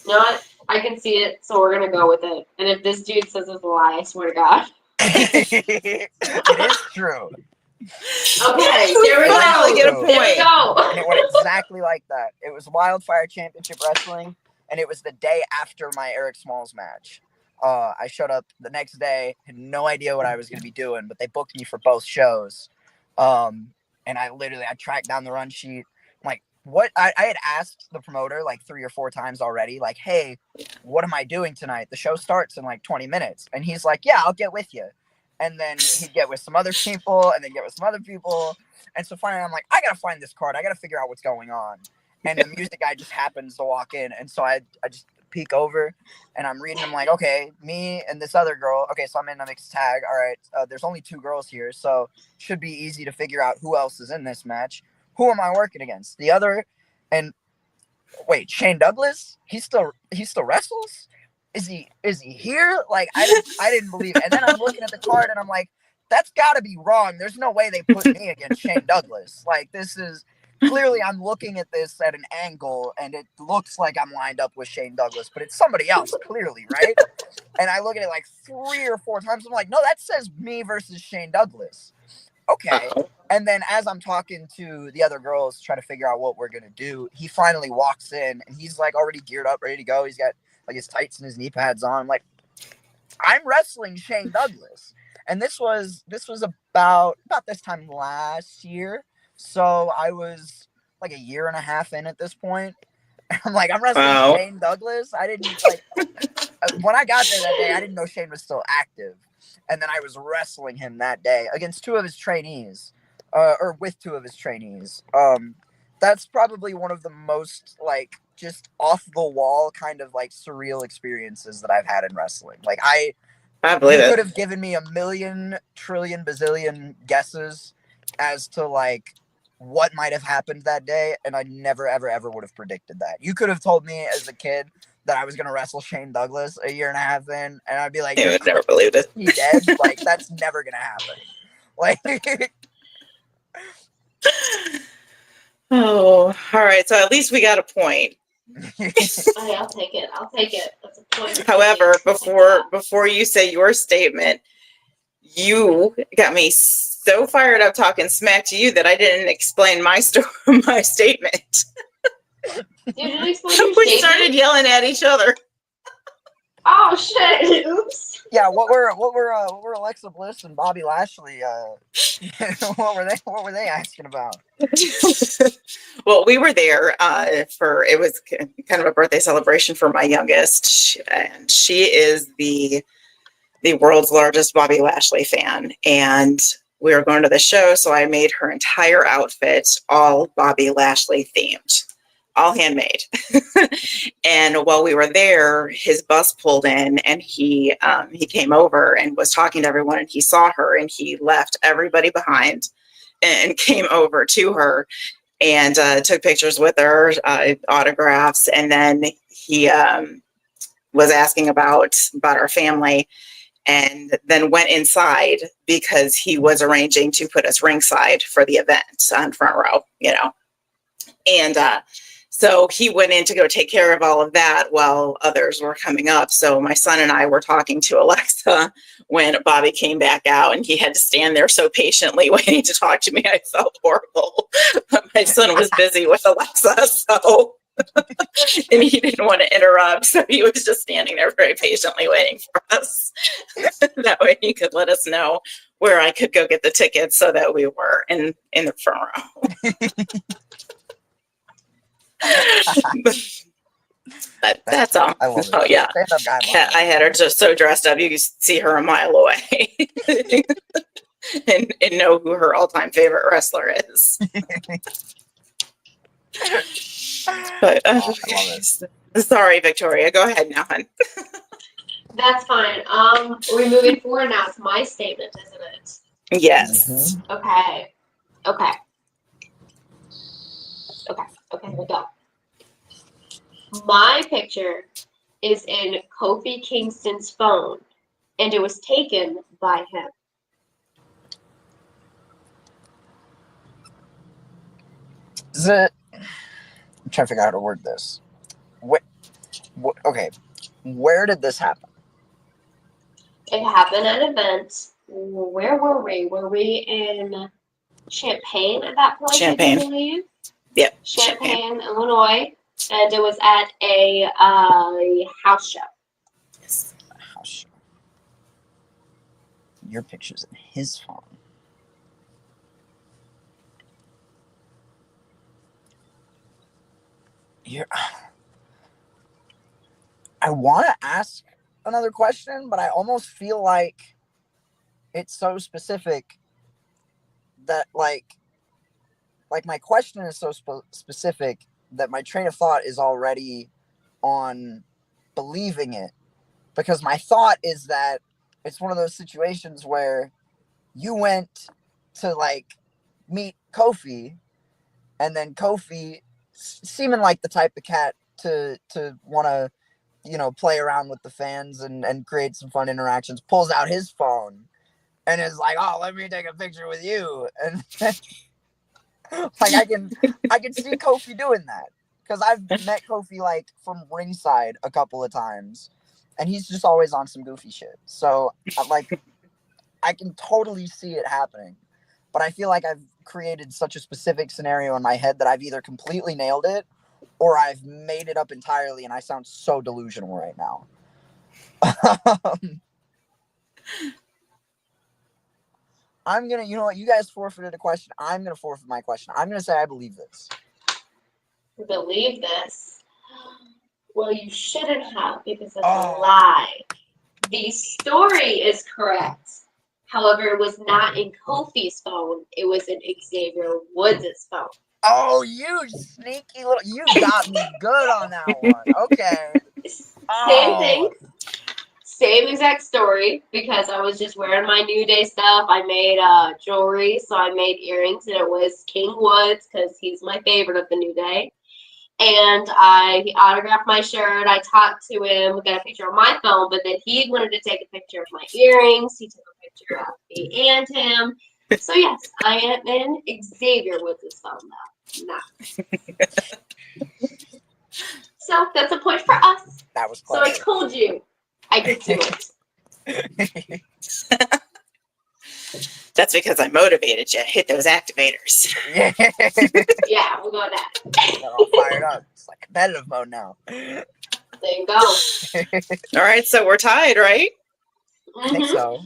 Not, I can see it, so we're gonna go with it. And if this dude says it's a lie, I swear to God. It is true. Okay, there we Finally go. get a There There we point. go. And it went exactly like that. It was Wildfire Championship Wrestling, and it was the day after my Eric Smalls match. I showed up the next day, had no idea what I was going to be doing, but they booked me for both shows. And I tracked down the run sheet. I'm like, what? I had asked the promoter like 3 or 4 times already, like, hey, what am I doing tonight? The show starts in like 20 minutes. And he's like, yeah, I'll get with you. And then he'd get with some other people, and then get with some other people. And so finally I'm like, I got to find this card. I got to figure out what's going on. And the music guy just happens to walk in. And so I just peek over, and I'm reading. I'm like, okay, me and this other girl. Okay, so I'm in a mixed tag. All right, there's only 2 girls here, so should be easy to figure out who else is in this match. Who am I working against? The other, and wait, Shane Douglas? He still wrestles? Is he here? Like, I didn't believe it. And then I'm looking at the card, and I'm like, that's got to be wrong. There's no way they put me against Shane Douglas. Like, this is clearly, I'm looking at this at an angle, and it looks like I'm lined up with Shane Douglas, but it's somebody else, clearly, right? And I look at it like 3 or 4 times. I'm like, no, that says me versus Shane Douglas. Okay. And then as I'm talking to the other girls, trying to figure out what we're going to do, he finally walks in, and he's like already geared up, ready to go. He's got like his tights and his knee pads on. I'm like, I'm wrestling Shane Douglas. And this was about this time last year. So I was like a year and a half in at this point. I'm like, I'm wrestling Shane Douglas. I didn't when I got there that day, I didn't know Shane was still active. And then I was wrestling him that day against 2 of his trainees, or with 2 of his trainees. That's probably one of the most like just off the wall kind of like surreal experiences that I've had in wrestling. Like I believe you could have given me a million, trillion, bazillion guesses as to like what might have happened that day, and I never, ever, ever would have predicted that. You could have told me as a kid that I was going to wrestle Shane Douglas a year and a half in, and I'd be like, I would never believed it. He dead? Like, that's never going to happen. Like, oh, all right. So at least we got a point. Okay, I'll take it. That's a point. However, before you say your statement, you got me so fired up talking smack to you that I didn't explain my statement. You didn't explain your We statement? started yelling at each other. Oh shit! Oops. Yeah, what were Alexa Bliss and Bobby Lashley? What were they asking about? Well, we were there it was kind of a birthday celebration for my youngest, and she is the world's largest Bobby Lashley fan, and we were going to the show, so I made her entire outfit all Bobby Lashley themed, all handmade. And while we were there, his bus pulled in, and he came over and was talking to everyone, and he saw her, and he left everybody behind and came over to her and took pictures with her, autographs, and then he was asking about our family. and then went inside because he was arranging to put us ringside for the event on front row, And so he went in to go take care of all of that while others were coming up. So my son and I were talking to Alexa when Bobby came back out, and he had to stand there so patiently waiting to talk to me. I felt horrible. But my son was busy with Alexa, so and he didn't want to interrupt. So he was just standing there very patiently waiting for us. That way he could let us know where I could go get the tickets so that we were in the front row. But that's all. I love it. Oh yeah, Stand-up guy. I had her just so dressed up you could see her a mile away, and know who her all-time favorite wrestler is. But I love it. Sorry, Victoria. Go ahead now, hon. That's fine. We're moving forward now. It's my statement, isn't it? Yes. Mhm. Okay. Okay, here we go. My picture is in Kofi Kingston's phone, and it was taken by him. Is it? I'm trying to figure out how to word this. Okay, where did this happen? It happened at an event. Where were we? Were we in Champaign at that point? Champaign. I believe. Yep. Champaign, Illinois, and it was at a house show. Yes. House show. Your picture's in his phone. I want to ask another question, but I almost feel like it's so specific that like my question is so specific that my train of thought is already on believing it, because my thought is that it's one of those situations where you went to like meet Kofi, and then Kofi, seeming like the type of cat to want to play around with the fans and create some fun interactions, pulls out his phone and is like, oh, let me take a picture with you. And like I can see Kofi doing that, because I've met Kofi like from ringside a couple of times, and he's just always on some goofy shit. So like I can totally see it happening, but I feel like I've created such a specific scenario in my head that I've either completely nailed it or I've made it up entirely, and I sound so delusional right now. I'm gonna, you know what? You guys forfeited a question. I'm gonna forfeit my question. I'm gonna say I believe this. Believe this? Well, you shouldn't have, because it's a lie. The story is correct. However, it was not in Kofi's phone. It was in Xavier Woods' phone. Oh, you sneaky little! You got me good on that one. Okay. Same thing. Same exact story, because I was just wearing my New Day stuff. I made jewelry, so I made earrings, and it was King Woods, because he's my favorite of the New Day. And he autographed my shirt. I talked to him. We got a picture on my phone, but then he wanted to take a picture of my earrings. He took a picture of me and him. So yes, I am in Xavier Woods' phone now. So that's a point for us. That was clever. So I told you I could do it. That's because I motivated you. Hit those activators. Yeah, we'll go with that. Got all fired up. It's like competitive mode now. There you go. All right, so we're tied, right? I think so.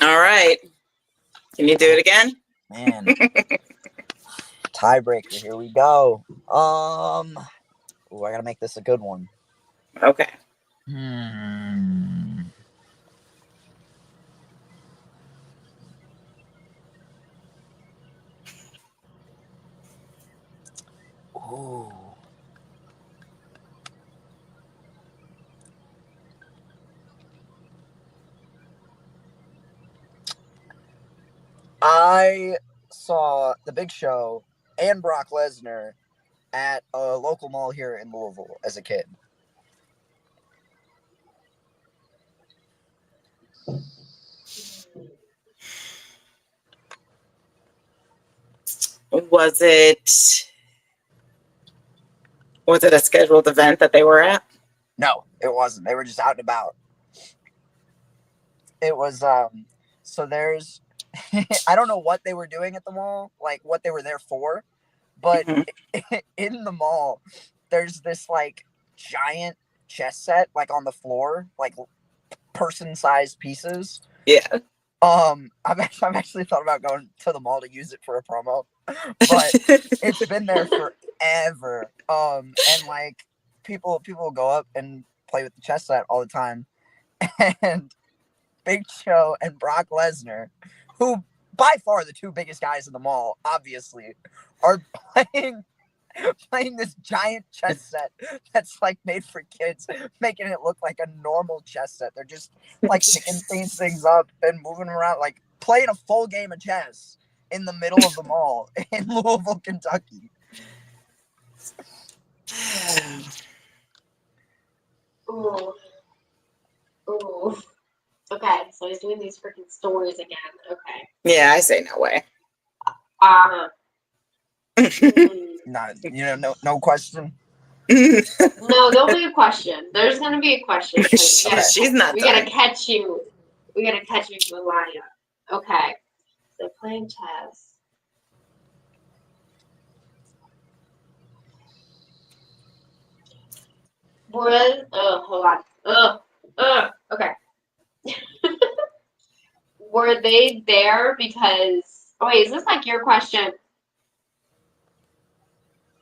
All right. Can you do it again? Man. Tiebreaker. Here we go. I gotta make this a good one. Okay. Ooh. I saw The Big Show and Brock Lesnar at a local mall here in Louisville as a kid. Was it a scheduled event that they were at? No, it wasn't. They were just out and about. It was so there's I don't know what they were doing at the mall, like what they were there for, but Mhm. in the mall there's this like giant chess set like on the floor, like person-sized pieces. Yeah. I've actually thought about going to the mall to use it for a promo, but it's been there forever. And like people will go up and play with the chess set all the time, and Big Show and Brock Lesnar, who by far the two biggest guys in the mall, obviously, are playing this giant chess set that's like made for kids, making it look like a normal chess set. They're just like picking these things up and moving around, like playing a full game of chess in the middle of the mall in Louisville, Kentucky. Ooh. Ooh. Okay, so he's doing these freaking stories again. Okay. Yeah, I say no way. No question. No, there'll be a question. There's gonna be a question. She's not we done. gotta catch you. We gotta catch you from the lineup. Okay. So playing chess. Hold on. Okay. Were they there because? Oh wait, is this like your question?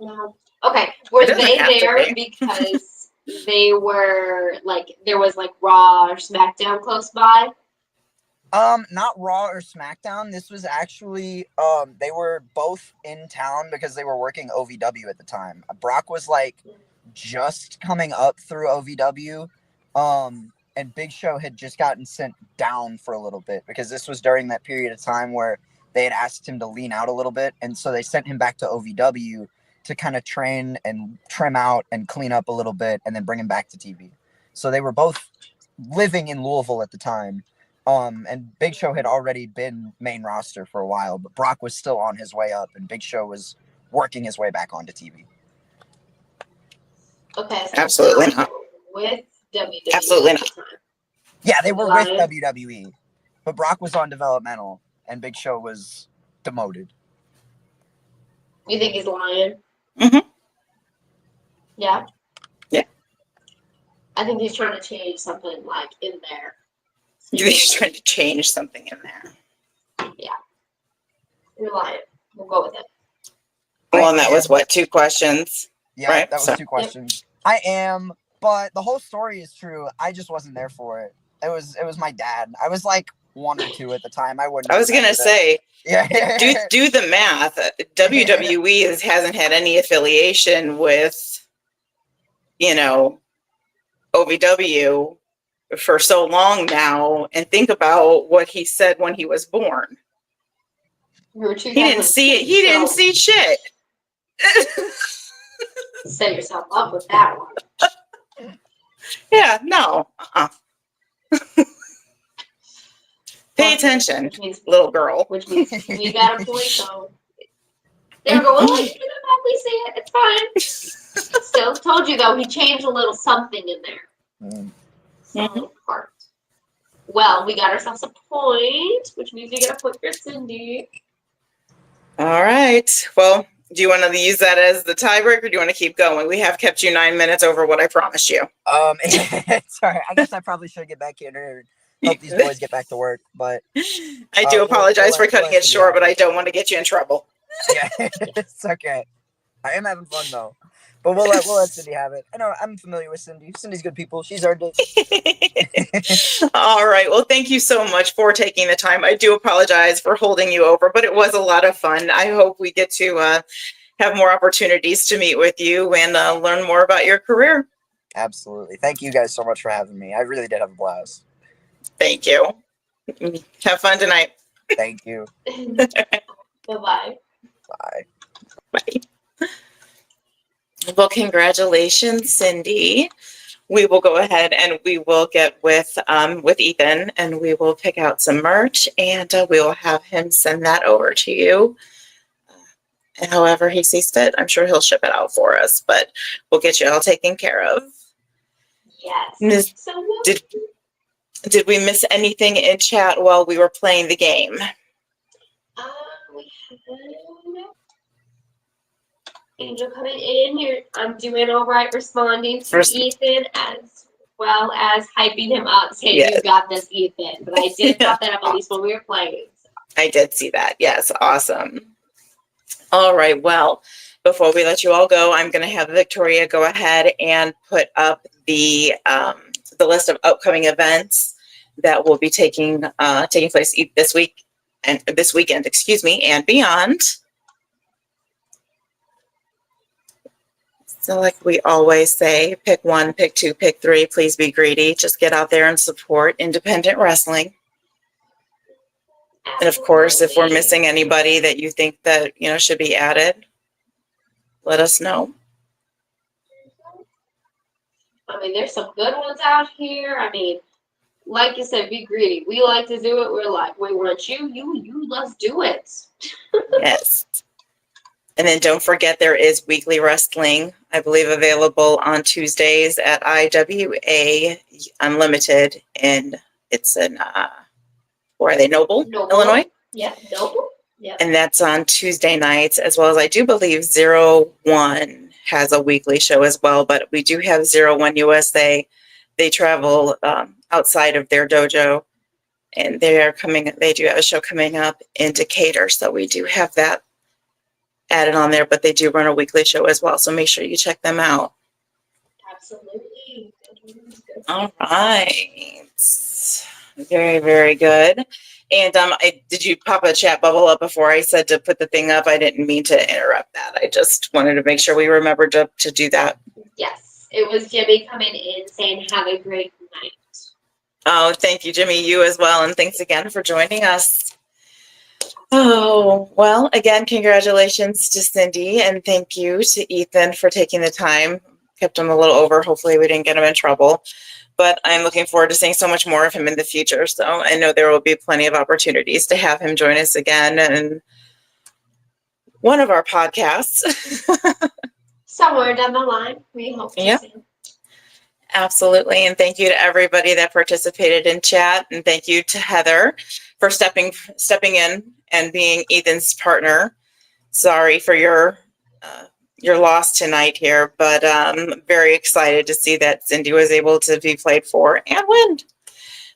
No. Okay. Were It doesn't they have to there because they were like there was like Raw or SmackDown close by? Not Raw or SmackDown. This was actually they were both in town because they were working OVW at the time. Brock was like just coming up through OVW. And Big Show had just gotten sent down for a little bit because this was during that period of time where they had asked him to lean out a little bit, and so they sent him back to OVW to kind of train and trim out and clean up a little bit and then bring him back to TV. So they were both living in Louisville at the time. And Big Show had already been main roster for a while, but Brock was still on his way up, and Big Show was working his way back onto TV. Okay, so Absolutely not. With WWE. Absolutely not. Yeah, they were with WWE, but Brock was on developmental, and Big Show was demoted. You think he's lying? Mm-hmm. Yeah. Yeah. I think he's trying to change something like in there. You think he's trying to change something in there? Yeah. You're lying. We'll go with it. Well, and that was what, 2 questions? Yeah, right? That was 2 questions. I am, but the whole story is true. I just wasn't there for it. It was my dad. I was like 1 or 2 at the time. I was gonna say, yeah. do the math. WWE hasn't had any affiliation with, OVW for so long now, and think about what he said when he was born. He didn't see it. He didn't see shit. Set yourself up with that one. Yeah, no. Pay attention, little girl. Which means we got a point, so they're going, oh, you can probably see it. It's fine. Still, told you though, he changed a little something in there. So, part. Well, we got ourselves a point, which means we get a point for Cindy. All right. Well, do you want to use that as the tiebreaker, or do you want to keep going? We have kept you 9 minutes over what I promised you. Sorry. I guess I probably should get back here and help these boys get back to work. But I do apologize for cutting it short, but I don't want to get you in trouble. Yeah, it's okay. I am having fun though. But we'll let Cindy have it. I know I'm familiar with Cindy. Cindy's good people. She's earned it. All right. Well, thank you so much for taking the time. I do apologize for holding you over, but it was a lot of fun. I hope we get to have more opportunities to meet with you and learn more about your career. Absolutely. Thank you guys so much for having me. I really did have a blast. Thank you. Have fun tonight. Thank you. Bye-bye. Bye. Bye. Well, congratulations, Cindy. we will go ahead and we will get with Ethan, and we will pick out some merch, and we will have him send that over to you. And however he sees fit, I'm sure he'll ship it out for us, but we'll get you all taken care of. Yes. Did we miss anything in chat while we were playing the game? We have Angel coming in here. I'm doing all right, responding to Ethan as well as hyping him up, saying, yes, you got this, Ethan. But I did pop that up at least when we were playing. So. I did see that. Yes, awesome. All right, well, before we let you all go, I'm going to have Victoria go ahead and put up the list of upcoming events that will be taking place this weekend, and beyond. So like we always say, pick one, pick two, pick three. Please be greedy. Just get out there and support independent wrestling. And of course, if we're missing anybody that you think that, should be added, let us know. I mean, there's some good ones out here. I mean, like you said, be greedy. We like to do it. We're like, we want you, let's do it. Yes. And then don't forget, there is weekly wrestling, I believe, available on Tuesdays at IWA Unlimited. And it's in, where are they? Noble, Illinois? Yeah, Noble. Yeah. And that's on Tuesday nights, as well as I do believe 01 has a weekly show as well. But we do have 01 USA. They travel outside of their dojo, and they do have a show coming up in Decatur. So we do have that added on there, but they do run a weekly show as well. So make sure you check them out. Absolutely. All right. Very, very good. And did you pop a chat bubble up before I said to put the thing up? I didn't mean to interrupt that. I just wanted to make sure we remembered to do that. Yes. It was Jimmy coming in saying, have a great night. Oh, thank you, Jimmy. You as well. And thanks again for joining us. Oh, well, again, congratulations to Cindy, and thank you to Ethan for taking the time. Kept him a little over. Hopefully we didn't get him in trouble. But I'm looking forward to seeing so much more of him in the future. So I know there will be plenty of opportunities to have him join us again in one of our podcasts. Somewhere down the line, we hope to see. Absolutely. And thank you to everybody that participated in chat. And thank you to Heather for stepping in and being Ethan's partner. Sorry for your loss tonight here, but I'm very excited to see that Cindy was able to be played for and win.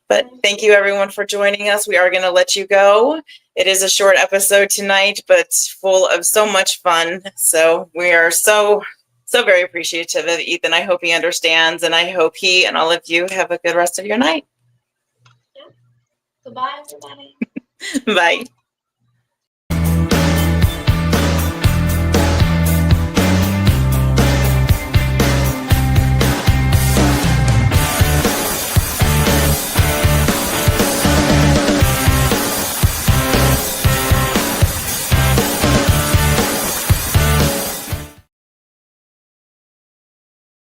But thank you everyone for joining us. We are going to let you go. It is a short episode tonight, but full of so much fun. So we are so very appreciative of Ethan. I hope he understands, and I hope he and all of you have a good rest of your night. Goodbye, everybody. Bye.